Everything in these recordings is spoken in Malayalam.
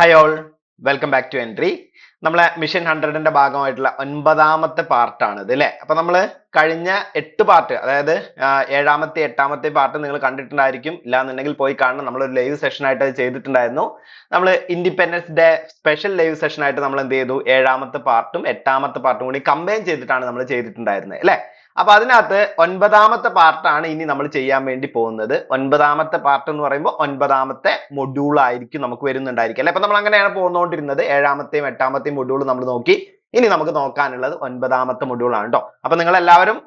Hi all, welcome back to Entri. നമ്മളെ മിഷൻ 100ന്റെ ഭാഗമായിട്ടുള്ള 9ാമത്തെ പാർട്ടാണ് ഇത് അല്ലെ. അപ്പൊ നമ്മൾ കഴിഞ്ഞ 8 പാർട്ട്, അതായത് 7ാമത്തെ 8ാമത്തെ പാർട്ട് നിങ്ങൾ കണ്ടിട്ടുണ്ടായിരിക്കും. ഇല്ലാന്നുണ്ടെങ്കിൽ പോയി കാണണം. നമ്മളൊരു ലൈവ് സെഷൻ ആയിട്ട് അത് ചെയ്തിട്ടുണ്ടായിരുന്നു. നമ്മൾ independence day special live session ആയിട്ട് നമ്മൾ എന്ത് ചെയ്തു, 7ാമത്തെ പാർട്ടും 8ാമത്തെ പാർട്ടും കൂടി കമ്പൈൻ ചെയ്തിട്ടാണ് നമ്മൾ ചെയ്തിട്ടുണ്ടായിരുന്നത് അല്ലെ. അപ്പൊ അതിനകത്ത് 9ാമത്തെ പാർട്ടാണ് ഇനി നമ്മൾ ചെയ്യാൻ വേണ്ടി പോകുന്നത്. 9ാമത്തെ പാർട്ട് എന്ന് പറയുമ്പോൾ 9ാമത്തെ മൊഡ്യൂൾ ആയിരിക്കും നമുക്ക് വരുന്നുണ്ടായിരിക്കും അല്ലെ. അപ്പൊ നമ്മൾ അങ്ങനെയാണ് പോന്നുകൊണ്ടിരുന്നത്. 7ാമത്തെയും 8ാമത്തെയും മൊഡ്യൂൾ നമ്മൾ നോക്കി. ഇനി നമുക്ക് നോക്കാനുള്ളത് 9ാമത്തെ മൊഡ്യൂൾ ആണ് കേട്ടോ. അപ്പൊ നിങ്ങൾ എല്ലാവരും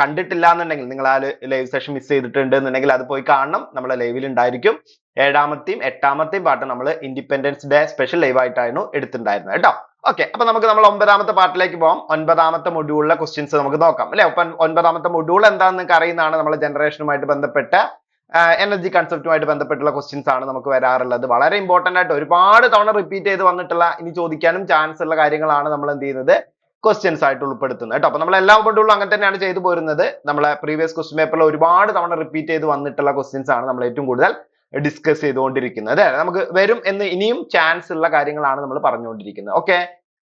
കണ്ടിട്ടില്ല എന്നുണ്ടെങ്കിൽ, നിങ്ങൾ ആ ലൈവ് സെഷൻ മിസ് ചെയ്തിട്ടുണ്ട് എന്നുണ്ടെങ്കിൽ അത് പോയി കാണണം. നമ്മളെ ലൈവിൽ ഉണ്ടായിരിക്കും. 7ാമത്തെയും 8ാമത്തെയും പാർട്ട് നമ്മൾ ഇൻഡിപെൻഡൻസ് ഡേ സ്പെഷ്യൽ ലൈവ് ആയിട്ടായിരുന്നു എടുത്തിട്ടുണ്ടായിരുന്നത് കേട്ടോ. ഓക്കെ, അപ്പൊ നമുക്ക് നമ്മൾ 9ാമത്തെ പാർട്ടിലേക്ക് പോകാം. 9ാമത്തെ മൊഡ്യൂളിലെ ക്വസ്റ്റ്യൻസ് നമുക്ക് നോക്കാം അല്ലെ. അപ്പൊ 9ാമത്തെ മൊഡ്യൂൾ എന്താണെന്ന് നിങ്ങൾക്ക് അറിയുന്നതാണ്. നമ്മളെ ജനറേഷനുമായിട്ട് ബന്ധപ്പെട്ട എനർജി കൺസെപ്റ്റുമായിട്ട് ബന്ധപ്പെട്ടുള്ള ക്വസ്റ്റ്യൻസ് ആണ് നമുക്ക് വരാറുള്ളത്. വളരെ ഇമ്പോർട്ടന്റ് ആയിട്ട് ഒരുപാട് തവണ റിപ്പീറ്റ് ചെയ്ത് വന്നിട്ടുള്ള, ഇനി ചോദിക്കാനും ചാൻസ് ഉള്ള കാര്യങ്ങളാണ് നമ്മൾ എന്ത് ചെയ്യുന്നത്, ക്വസ്റ്റ്യൻസ് ആയിട്ട് ഉൾപ്പെടുത്തുന്നത് കേട്ടോ. അപ്പൊ നമ്മൾ എല്ലാ മൊഡ്യൂളും അങ്ങനെ തന്നെയാണ് ചെയ്തു പോരുന്നത്. നമ്മളെ പ്രീവിയസ് ക്വസ്റ്റ്യൻ പേപ്പറിൽ ഒരുപാട് തവണ റിപ്പീറ്റ് ചെയ്ത് വന്നിട്ടുള്ള ക്വസ്റ്റ്യൻസ് ആണ് നമ്മൾ ഏറ്റവും കൂടുതൽ ഡിസ്കസ് ചെയ്തുകൊണ്ടിരിക്കുന്നത്. നമുക്ക് വരും എന്ന് ഇനിയും ചാൻസ് ഉള്ള കാര്യങ്ങളാണ് നമ്മൾ പറഞ്ഞുകൊണ്ടിരിക്കുന്നത്. ഓക്കെ,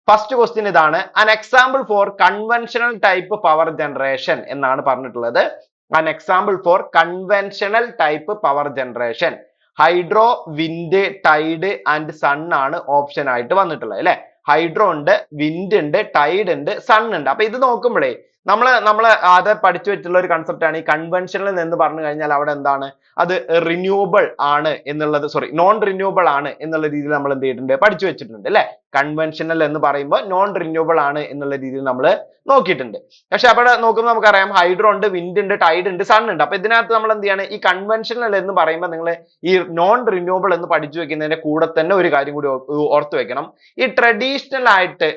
ഫസ്റ്റ് ക്വസ്റ്റ്യൻ ഇതാണ്. An example for conventional type power generation എന്നാണ് പറഞ്ഞിട്ടുള്ളത്. An example for conventional type power generation. Hydro, wind, tide and sun ആണ് ഓപ്ഷൻ ആയിട്ട് വന്നിട്ടുള്ളത് അല്ലെ. ഹൈഡ്രോ ഉണ്ട്, വിൻഡ് ഉണ്ട്, ടൈഡ് ഉണ്ട്, സൺ ഉണ്ട്. അപ്പൊ ഇത് നോക്കുമ്പോഴേ നമ്മള് അത് പഠിച്ചു വെച്ചിട്ടുള്ള ഒരു കൺസെപ്റ്റ് ആണ് ഈ കൺവെൻഷണൽ എന്ന് പറഞ്ഞു കഴിഞ്ഞാൽ അവിടെ എന്താണ്, അത് റിന്യൂവബിൾ ആണ് എന്നുള്ളത്, നോൺ റിന്യൂവബിൾ ആണ് എന്നുള്ള രീതിയിൽ നമ്മൾ എന്ത് ചെയ്തിട്ടുണ്ട്, പഠിച്ചു വെച്ചിട്ടുണ്ട് അല്ലെ. കൺവെൻഷണൽ എന്ന് പറയുമ്പോൾ നോൺ റിന്യൂവബിൾ ആണ് എന്നുള്ള രീതിയിൽ നമ്മൾ നോക്കിയിട്ടുണ്ട്. പക്ഷെ അവിടെ നോക്കുമ്പോൾ നമുക്കറിയാം ഹൈഡ്രോ ഉണ്ട്, വിൻഡ് ഉണ്ട്, ടൈഡ് ഉണ്ട്, സൺ ഉണ്ട്. അപ്പൊ ഇതിനകത്ത് നമ്മൾ എന്ത് ചെയ്യാണ്, ഈ കൺവെൻഷണൽ എന്ന് പറയുമ്പോൾ നിങ്ങൾ ഈ നോൺ റിന്യൂവബിൾ എന്ന് പഠിച്ചു വെക്കുന്നതിന്റെ കൂടെ തന്നെ ഒരു കാര്യം കൂടി ഓർത്ത് വെക്കണം. ഈ ട്രഡീഷണൽ ആയിട്ട്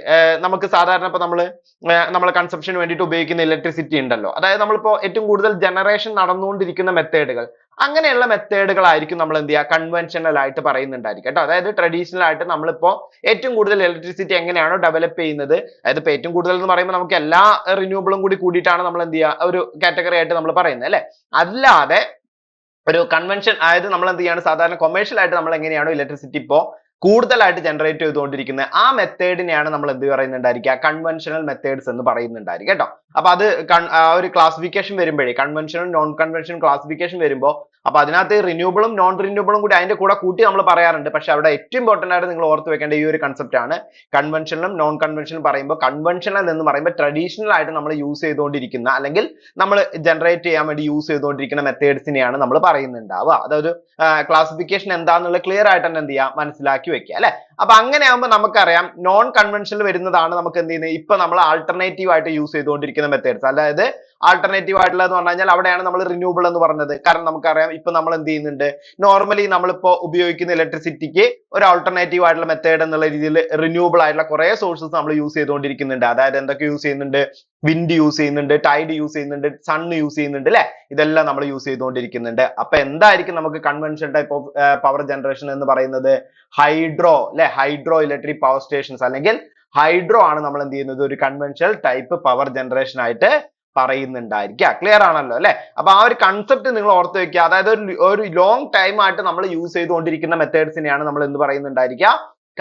നമുക്ക് സാധാരണ ഇപ്പൊ നമ്മളെ കൺസപ്ഷന് വേണ്ടിയിട്ട് ഉപയോഗിക്കുന്ന ഇലക്ട്രിസിറ്റി ഉണ്ടല്ലോ, അതായത് നമ്മളിപ്പോ ഏറ്റവും കൂടുതൽ ജനറേഷൻ നടന്നുകൊണ്ടിരിക്കുന്ന മെത്തേഡുകൾ, അങ്ങനെയുള്ള മെത്തേഡുകളായിരിക്കും നമ്മൾ എന്ത് ചെയ്യുക, കൺവെൻഷണൽ ആയിട്ട് പറയുന്നുണ്ടായിരിക്കും കേട്ടോ. അതായത് ട്രഡീഷണൽ ആയിട്ട് നമ്മളിപ്പോ ഏറ്റവും കൂടുതൽ ഇലക്ട്രിസിറ്റി എങ്ങനെയാണോ ഡെവലപ്പ് ചെയ്യുന്നത്, അതായത് ഇപ്പൊ ഏറ്റവും കൂടുതൽ എന്ന് പറയുമ്പോൾ നമുക്ക് എല്ലാ റിന്യൂവബിളും കൂടി കൂടിയിട്ടാണ് നമ്മൾ എന്ത് ചെയ്യുക, ഒരു കാറ്റഗറി ആയിട്ട് നമ്മൾ പറയുന്നത് അല്ലെ. അല്ലാതെ ഒരു കൺവെൻഷൻ, അതായത് നമ്മൾ എന്ത് ചെയ്യാണ്, സാധാരണ കൊമേഴ്ഷ്യൽ ആയിട്ട് നമ്മൾ എങ്ങനെയാണോ ഇലക്ട്രിസിറ്റി ഇപ്പോ കൂടുതലായിട്ട് ജനറേറ്റ് ചെയ്തുകൊണ്ടിരിക്കുന്നത്, ആ മെത്തേഡിനെയാണ് നമ്മൾ എന്ത് പറയുന്നുണ്ടായിരിക്കുക, കൺവെൻഷണൽ മെത്തേഡ്സ് എന്ന് പറയുന്നുണ്ടായിരിക്കും കേട്ടോ. അപ്പൊ അത് ഒരു ക്ലാസിഫിക്കേഷൻ വരുമ്പോഴേ, കൺവെൻഷനും നോൺ കൺവെൻഷൻ ക്ലാസിഫിക്കേഷൻ വരുമ്പോൾ, അപ്പൊ അതിനകത്ത് റിന്യൂവബിളും നോൺ റിന്യൂവബിളും കൂടി അതിന്റെ കൂടെ കൂട്ടി നമ്മൾ പറയാറുണ്ട്. പക്ഷെ അവിടെ ഏറ്റവും ഇമ്പോർട്ടന്റ് ആയിട്ട് നിങ്ങൾ ഓർത്ത് വെക്കേണ്ട ഈ ഒരു കൺസെപ്റ്റ് ആണ്. കൺവെൻഷനും നോൺ കൺവെൻഷനും പറയുമ്പോൾ, കൺവെൻഷണൽ എന്ന് പറയുമ്പോൾ ട്രഡീഷണൽ ആയിട്ട് നമ്മൾ യൂസ് ചെയ്തുകൊണ്ടിരിക്കുന്ന, അല്ലെങ്കിൽ നമ്മൾ ജനറേറ്റ് ചെയ്യാൻ വേണ്ടി യൂസ് ചെയ്തുകൊണ്ടിരിക്കുന്ന മെത്തേഡ്സിനെയാണ് നമ്മൾ പറയുന്നുണ്ടാവുക. അതൊരു ക്ലാസിഫിക്കേഷൻ എന്താണെന്നുള്ള ക്ലിയർ ആയിട്ട് തന്നെ എന്ത് ചെയ്യാം, മനസ്സിലാക്കി വെക്കുക അല്ലെ. അപ്പൊ അങ്ങനെ ആകുമ്പോൾ നമുക്കറിയാം നോൺ കൺവെൻഷനിൽ വരുന്നതാണ് നമുക്ക് എന്ത് ചെയ്യുന്നത്, ഇപ്പൊ നമ്മൾ ആൾട്ടർനേറ്റീവ് ആയിട്ട് യൂസ് ചെയ്തുകൊണ്ടിരിക്കുന്ന മെത്തേഡ്സ്. അതായത് ആൾട്ടർനേറ്റീവ് ആയിട്ടുള്ളതെന്ന് പറഞ്ഞു കഴിഞ്ഞാൽ അവിടെയാണ് നമ്മൾ റിന്യൂവബിൾ എന്ന് പറഞ്ഞത്. കാരണം നമുക്കറിയാം ഇപ്പൊ നമ്മൾ എന്ത് ചെയ്യുന്നുണ്ട്, നോർമലി നമ്മളിപ്പോ ഉപയോഗിക്കുന്ന ഇലക്ട്രിസിറ്റിക്ക് ഒരു ആൾട്ടർനേറ്റീവ് ആയിട്ടുള്ള മെത്തേഡ് എന്നുള്ള രീതിയിൽ റിന്യൂവബിൾ ആയിട്ടുള്ള കുറെ സോഴ്സസ് നമ്മൾ യൂസ് ചെയ്തുകൊണ്ടിരിക്കുന്നുണ്ട്. അതായത് എന്തൊക്കെ യൂസ് ചെയ്യുന്നുണ്ട്, വിൻഡ് യൂസ് ചെയ്യുന്നുണ്ട്, ടൈഡ് യൂസ് ചെയ്യുന്നുണ്ട്, സൺ യൂസ് ചെയ്യുന്നുണ്ട് അല്ലെ. ഇതെല്ലാം നമ്മൾ യൂസ് ചെയ്തുകൊണ്ടിരിക്കുന്നുണ്ട്. അപ്പൊ എന്തായിരിക്കും നമുക്ക് convention type of power generation എന്ന് പറയുന്നത്, ഹൈഡ്രോ അല്ലെ, ഹൈഡ്രോ ഇലക്ട്രിക് പവർ സ്റ്റേഷൻസ്, അല്ലെങ്കിൽ ഹൈഡ്രോ ആണ് നമ്മൾ എന്ത് ചെയ്യുന്നത്, ഒരു കൺവെൻഷണൽ ടൈപ്പ് പവർ ജനറേഷൻ ആയിട്ട് പറയുന്നുണ്ടായിരിക്കുക. ക്ലിയർ ആണല്ലോ അല്ലെ. അപ്പൊ ആ ഒരു കൺസെപ്റ്റ് നിങ്ങൾ ഓർത്ത് വെക്കുക. അതായത് ഒരു ലോങ് ടൈം ആയിട്ട് നമ്മൾ യൂസ് ചെയ്തുകൊണ്ടിരിക്കുന്ന മെത്തേഡ്സിനെയാണ് നമ്മൾ എന്ത് പറയുന്നുണ്ടായിരിക്കുക,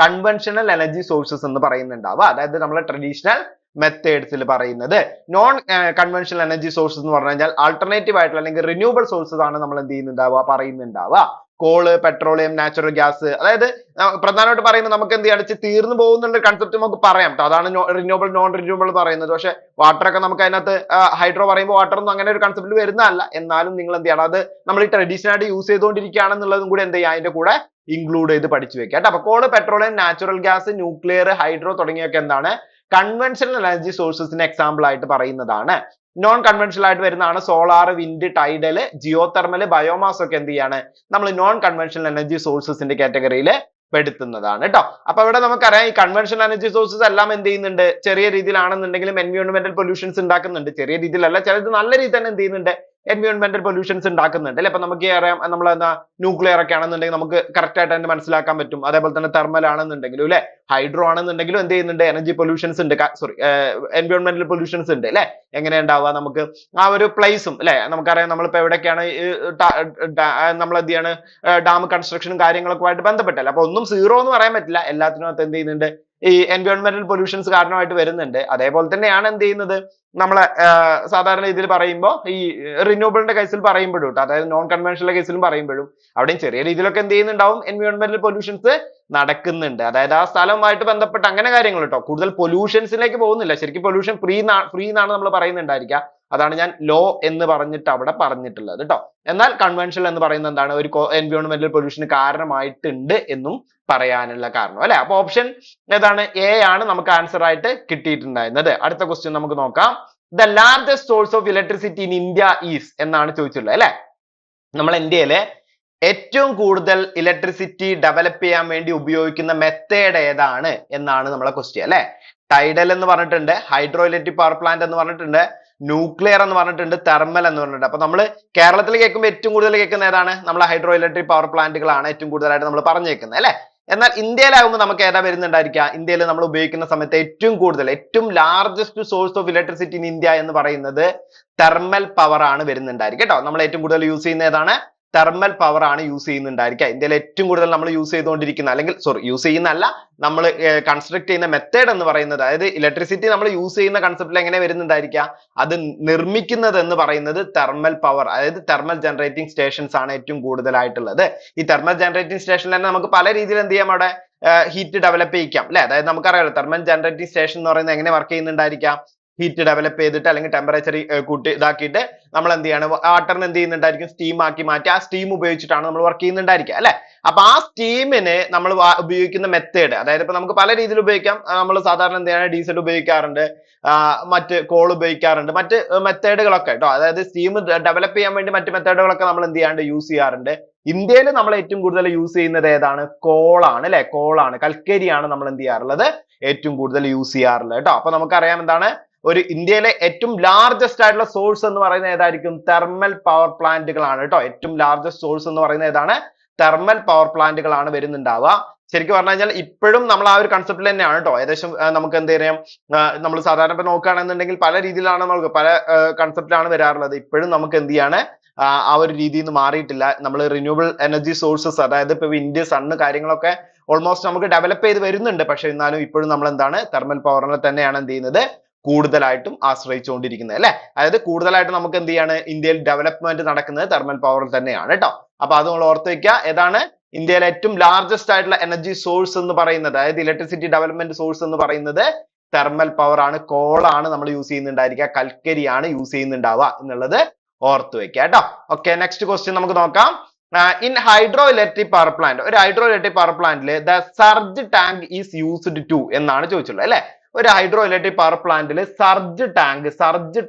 കൺവെൻഷണൽ എനർജി സോഴ്സസ് എന്ന് പറയുന്നുണ്ടാവുക. അതായത് നമ്മളെ ട്രഡീഷണൽ മെത്തേഡ്സിൽ പറയുന്നത്. നോൺ കൺവെൻഷണൽ എനർജി സോഴ്സസ് എന്ന് പറഞ്ഞു കഴിഞ്ഞാൽ ആൾട്ടർനേറ്റീവ് ആയിട്ടുള്ള അല്ലെങ്കിൽ റിന്യൂവബിൾ സോഴ്സസ് ആണ് നമ്മൾ എന്ത് ചെയ്യുന്നുണ്ടാവുക, പറയുന്നുണ്ടാവുക. കോള്, പെട്രോളിയം, നാച്ചുറൽ ഗ്യാസ്, അതായത് പ്രധാനമായിട്ട് പറയുമ്പോൾ നമുക്ക് എന്ത് ചെയ്യാൻ തീർന്നു പോകുന്നുള്ള കൺസെപ്റ്റ് നമുക്ക് പറയാം കേട്ടോ. അതാണ് റിന്യൂവബിൾ നോൺ റിന്യൂവബിൾ പറയുന്നത്. പക്ഷെ വാട്ടർ ഒക്കെ നമുക്ക് അതിനകത്ത് ഹൈഡ്രോ പറയുമ്പോൾ വാട്ടർ ഒന്നും അങ്ങനെ ഒരു കൺസെപ്റ്റിൽ വരുന്നതല്ല. എന്നാലും നിങ്ങൾ എന്ത് ചെയ്യണം, അത് നമ്മൾ ഈ ട്രഡീഷണൽ ആയിട്ട് യൂസ് ചെയ്തുകൊണ്ടിരിക്കുകയാണെന്നുള്ളതും കൂടി എന്ത് ചെയ്യുക, അതിന്റെ കൂടെ ഇൻക്ലൂഡ് ചെയ്ത് പഠിച്ചു വെക്കുക കേട്ടോ. അപ്പൊ coal, petroleum, natural gas, nuclear, hydro തുടങ്ങിയൊക്കെ എന്താണ്, കൺവെൻഷണൽ എനർജി സോഴ്സസിന് എക്സാമ്പിൾ ആയിട്ട് പറയുന്നതാണ്. നോൺ കൺവെൻഷണൽ ആയിട്ട് വരുന്നതാണ് solar, wind, tidal, geothermal, biomass ഒക്കെ എന്ത് ചെയ്യാണ്, നമ്മൾ നോൺ കൺവെൻഷണൽ എനർജി സോഴ്സസിന്റെ കാറ്റഗറിയിൽ പെടുത്തുന്നതാണ് കേട്ടോ. അപ്പൊ ഇവിടെ നമുക്കറിയാം ഈ കൺവെൻഷണൽ എനർജി സോഴ്സസ് എല്ലാം എന്ത് ചെയ്യുന്നുണ്ട്, ചെറിയ രീതിയിലാണെന്നുണ്ടെങ്കിലും എൻവയോൺമെന്റൽ പൊല്യൂഷൻസ് ഉണ്ടാക്കുന്നുണ്ട്. ചെറിയ രീതിയിലല്ല, ചിലത് നല്ല രീതിയിൽ തന്നെ എന്ത് ചെയ്യുന്നുണ്ട്, എൻവയോൺമെന്റൽ പൊല്യൂഷൻസ് ഉണ്ടാക്കുന്നുണ്ട് അല്ലെ. അപ്പൊ നമുക്ക് അറിയാം നമ്മൾ എന്താ ന്യൂക്ലിയർ ഒക്കെ ആണെന്നുണ്ടെങ്കിൽ നമുക്ക് കറക്റ്റ് ആയിട്ട് തന്നെ മനസ്സിലാക്കാൻ പറ്റും. അതേപോലെ തന്നെ തെർമൽ ആണെന്നുണ്ടെങ്കിലും അല്ലെ, ഹൈഡ്രോ ആണെന്നുണ്ടെങ്കിലും എന്ത് ചെയ്യുന്നുണ്ട്, എനർജി പൊല്യൂഷൻസ് ഉണ്ട്, സോറി എൻവയോൺമെന്റൽ പൊല്യൂഷൻസ് ഉണ്ട് അല്ലെ. എങ്ങനെ ഉണ്ടാവുക, നമുക്ക് ആ ഒരു പ്ലേസും അല്ലെ, നമുക്കറിയാം നമ്മളിപ്പോ എവിടെയൊക്കെയാണ് നമ്മൾ എന്ത് ചെയ്യാണ് ഡാം കൺസ്ട്രക്ഷനും കാര്യങ്ങളൊക്കെ ആയിട്ട് ബന്ധപ്പെട്ടല്ലേ. അപ്പൊ ഒന്നും സീറോ എന്ന് പറയാൻ പറ്റില്ല, എല്ലാത്തിനകത്ത് എന്ത് ചെയ്യുന്നുണ്ട് ഈ എൻവയോൺമെന്റൽ പൊല്യൂഷൻസ് കാരണമായിട്ട് വരുന്നുണ്ട്. അതേപോലെ തന്നെയാണ് എന്ത് ചെയ്യുന്നത് നമ്മളെ സാധാരണ ഇതിൽ പറയുമ്പോൾ ഈ റിന്യൂവബിളിന്റെ കേസിൽ പറയുമ്പോഴും കേട്ടോ, അതായത് നോൺ കൺവെൻഷണൽ കേസിലും പറയുമ്പോഴും അവിടെയും ചെറിയ രീതിയിലൊക്കെ എന്ത് ചെയ്യുന്നുണ്ടാവും, എൻവയോൺമെന്റൽ പൊല്യൂഷൻസ് നടക്കുന്നുണ്ട്. അതായത് ആ സ്ഥലവുമായിട്ട് ബന്ധപ്പെട്ട് അങ്ങനെ കാര്യങ്ങൾ കേട്ടോ. കൂടുതൽ പൊല്യൂഷൻസിലേക്ക് പോകുന്നില്ല, ശരിക്കും പൊല്യൂഷൻ ഫ്രീ എന്നാണ് നമ്മൾ പറയുന്നുണ്ടായിരിക്കുക. അതാണ് ഞാൻ ലോ എന്ന് പറഞ്ഞിട്ട് അവിടെ പറഞ്ഞിട്ടുള്ളത് കേട്ടോ. എന്നാൽ കൺവെൻഷണൽ എന്ന് പറയുന്നത് എന്താണ്, ഒരു എൻവയോൺമെന്റൽ പൊല്യൂഷന് കാരണമായിട്ടുണ്ട് എന്നും പറയാനുള്ള കാരണം അല്ലെ. അപ്പൊ ഓപ്ഷൻ ഏതാണ്, എ ആണ് നമുക്ക് ആൻസർ ആയിട്ട് കിട്ടിയിട്ടുണ്ടായിരുന്നത്. അടുത്ത ക്വസ്റ്റ്യൻ നമുക്ക് നോക്കാം. The largest source of electricity in India is എന്നാണ് ചോദിച്ചിട്ടുള്ളത് അല്ലെ. നമ്മൾ ഇന്ത്യയിലെ ഏറ്റവും കൂടുതൽ ഇലക്ട്രിസിറ്റി ഡെവലപ്പ് ചെയ്യാൻ വേണ്ടി ഉപയോഗിക്കുന്ന മെത്തേഡ് ഏതാണ് എന്നാണ് നമ്മളെ ക്വസ്റ്റ്യൻ അല്ലെ. ടൈഡൽ എന്ന് പറഞ്ഞിട്ടുണ്ട്, ഹൈഡ്രോ ഇലക്ട്രിക് പവർ പ്ലാന്റ് എന്ന് പറഞ്ഞിട്ടുണ്ട്, ന്യൂക്ലിയർ എന്ന് പറഞ്ഞിട്ടുണ്ട്, തെർമൽ എന്ന് പറഞ്ഞിട്ടുണ്ട്. അപ്പൊ നമ്മൾ കേരളത്തിൽ കേൾക്കുമ്പോൾ ഏറ്റവും കൂടുതൽ കേൾക്കുന്ന ഏതാണ്, നമ്മളെ ഹൈഡ്രോ ഇലക്ട്രിക് പവർ പ്ലാന്റുകളാണ് ഏറ്റവും കൂടുതലായിട്ട് നമ്മൾ പറഞ്ഞേക്കുന്നത് അല്ലെ. എന്നാൽ ഇന്ത്യയിലാകുമ്പോൾ നമുക്ക് ഏതാ വരുന്നുണ്ടായിരിക്കുക, ഇന്ത്യയിൽ നമ്മൾ ഉപയോഗിക്കുന്ന സമയത്ത് ഏറ്റവും largest source of electricity in India എന്ന് പറയുന്നത് തെർമൽ പവർ ആണ് വരുന്നുണ്ടായിരിക്കും കേട്ടോ. നമ്മൾ ഏറ്റവും കൂടുതൽ യൂസ് ചെയ്യുന്ന ഏതാണ്, തെർമൽ പവർ ആണ് യൂസ് ചെയ്യുന്നുണ്ടായിരിക്കുക. ഇന്ത്യയിൽ ഏറ്റവും കൂടുതൽ നമ്മൾ യൂസ് ചെയ്തുകൊണ്ടിരിക്കുന്ന, അല്ലെങ്കിൽ യൂസ് ചെയ്യുന്നതല്ല, നമ്മൾ കൺസ്ട്രക്ട് ചെയ്യുന്ന മെത്തേഡ് എന്ന് പറയുന്നത്, അതായത് ഇലക്ട്രിസിറ്റി നമ്മൾ യൂസ് ചെയ്യുന്ന കൺസെപ്റ്റിൽ എങ്ങനെ വരുന്നുണ്ടായിരിക്കുക, അത് നിർമ്മിക്കുന്നത് എന്ന് പറയുന്നത് തെർമൽ പവർ, അതായത് തെർമൽ ജനറേറ്റിംഗ് സ്റ്റേഷൻസ് ആണ് ഏറ്റവും കൂടുതലായിട്ടുള്ളത്. ഈ തെർമൽ ജനറേറ്റിംഗ് സ്റ്റേഷനിൽ തന്നെ നമുക്ക് പല രീതിയിൽ എന്ത് ചെയ്യാം, അവിടെ ഹീറ്റ് ഡെവലപ്പ് ചെയ്യിക്കാം അല്ലെ. അതായത് നമുക്കറിയാലോ തെർമൽ ജനറേറ്റിംഗ് സ്റ്റേഷൻ എന്ന് പറയുന്നത് എങ്ങനെ വർക്ക് ചെയ്യുന്നുണ്ടായിരിക്കാം, ഹീറ്റ് ഡെവലപ്പ് ചെയ്തിട്ട് അല്ലെങ്കിൽ ടെമ്പറേച്ചർ കൂട്ടി ഇതാക്കിയിട്ട് നമ്മൾ എന്ത് ചെയ്യാണ്, വാട്ടറിന് എന്ത് ചെയ്യുന്നുണ്ടായിരിക്കും, സ്റ്റീം ആക്കി മാറ്റി ആ സ്റ്റീം ഉപയോഗിച്ചിട്ടാണ് നമ്മൾ വർക്ക് ചെയ്യുന്നുണ്ടായിരിക്കുക അല്ലെ. അപ്പൊ ആ സ്റ്റീമിന് നമ്മൾ ഉപയോഗിക്കുന്ന മെത്തേഡ്, അതായത് ഇപ്പൊ നമുക്ക് പല രീതിയിൽ ഉപയോഗിക്കാം. നമ്മൾ സാധാരണ എന്ത് ചെയ്യാണ്, ഡീസൽ ഉപയോഗിക്കാറുണ്ട്, മറ്റ് കോൾ ഉപയോഗിക്കാറുണ്ട്, മറ്റ് മെത്തേഡുകളൊക്കെ കേട്ടോ. അതായത് സ്റ്റീം ഡെവലപ്പ് ചെയ്യാൻ വേണ്ടി മറ്റ് മെത്തേഡുകളൊക്കെ നമ്മൾ എന്ത് ചെയ്യാറുണ്ട്, യൂസ് ചെയ്യാറുണ്ട്. ഇന്ത്യയിൽ നമ്മൾ ഏറ്റവും കൂടുതൽ യൂസ് ചെയ്യുന്നത് ഏതാണ്, കോളാണ് അല്ലെ. കോളാണ്, കൽക്കരിയാണ് നമ്മൾ എന്ത് ചെയ്യാറുള്ളത്, ഏറ്റവും കൂടുതൽ യൂസ് ചെയ്യാറുള്ളത് കേട്ടോ. അപ്പൊ നമുക്കറിയാം എന്താണ്, ഒരു ഇന്ത്യയിലെ ഏറ്റവും ലാർജസ്റ്റ് ആയിട്ടുള്ള സോഴ്സ് എന്ന് പറയുന്നത് ഏതായിരിക്കും, തെർമൽ പവർ പ്ലാന്റുകളാണ് കേട്ടോ. ഏറ്റവും ലാർജസ്റ്റ് സോഴ്സ് എന്ന് പറയുന്നത് ഏതാണ്, തെർമൽ പവർ പ്ലാന്റുകളാണ് വരുന്നുണ്ടാവുക. ശരിക്കും പറഞ്ഞു കഴിഞ്ഞാൽ ഇപ്പോഴും നമ്മൾ ആ ഒരു കൺസെപ്റ്റിൽ തന്നെയാണ് കേട്ടോ. ഏകദേശം നമുക്ക് എന്ത് ചെയ്യാം, നമ്മൾ സാധാരണ ഇപ്പൊ നോക്കുകയാണെന്നുണ്ടെങ്കിൽ പല രീതിയിലാണ് നമുക്ക് പല കൺസെപ്റ്റിലാണ് വരാറുള്ളത്. ഇപ്പോഴും നമുക്ക് എന്ത് ചെയ്യാണ്, ആ ഒരു രീതിയിൽ നിന്ന് മാറിയിട്ടില്ല. നമ്മൾ റിന്യൂവബിൾ എനർജി സോഴ്സസ്, അതായത് ഇപ്പൊ വിൻഡ്, സണ്ണ് കാര്യങ്ങളൊക്കെ ഓൾമോസ്റ്റ് നമുക്ക് ഡെവലപ്പ് ചെയ്ത് വരുന്നുണ്ട്. പക്ഷെ എന്നാലും ഇപ്പോഴും നമ്മൾ എന്താണ്, തെർമൽ പവറിനെ തന്നെയാണ് എന്ത് ചെയ്യുന്നത്, കൂടുതലായിട്ടും ആശ്രയിച്ചുകൊണ്ടിരിക്കുന്നത് അല്ലെ. അതായത് കൂടുതലായിട്ട് നമുക്ക് എന്ത് ചെയ്യാണ്, ഇന്ത്യയിൽ ഡെവലപ്മെന്റ് നടക്കുന്നത് തെർമൽ പവറിൽ തന്നെയാണ് കേട്ടോ. അപ്പൊ അത് നമ്മൾ ഓർത്ത് വെക്കുക. ഏതാണ് ഇന്ത്യയിലെ ഏറ്റവും ലാർജസ്റ്റ് ആയിട്ടുള്ള എനർജി സോഴ്സ് എന്ന് പറയുന്നത്, അതായത് ഇലക്ട്രിസിറ്റി ഡെവലപ്മെന്റ് സോഴ്സ് എന്ന് പറയുന്നത് തെർമൽ പവർ ആണ്, കോളാണ് നമ്മൾ യൂസ് ചെയ്യുന്നുണ്ടായിരിക്കുക, കൽക്കരിയാണ് യൂസ് ചെയ്യുന്നുണ്ടാവുക എന്നുള്ളത് ഓർത്ത് വെക്കുക കേട്ടോ. ഓക്കെ, നെക്സ്റ്റ് ക്വസ്റ്റ്യൻ നമുക്ക് നോക്കാം. In hydro electric power plant, ഒരു ഹൈഡ്രോ ഇലക്ട്രിക് പവർ പ്ലാന്റില് the surge tank is used to എന്നാണ് ചോദിച്ചുള്ളത് അല്ലെ. ഒരു ഹൈഡ്രോ ഇലക്ട്രിക് പവർ പ്ലാന്റിൽ സർജ്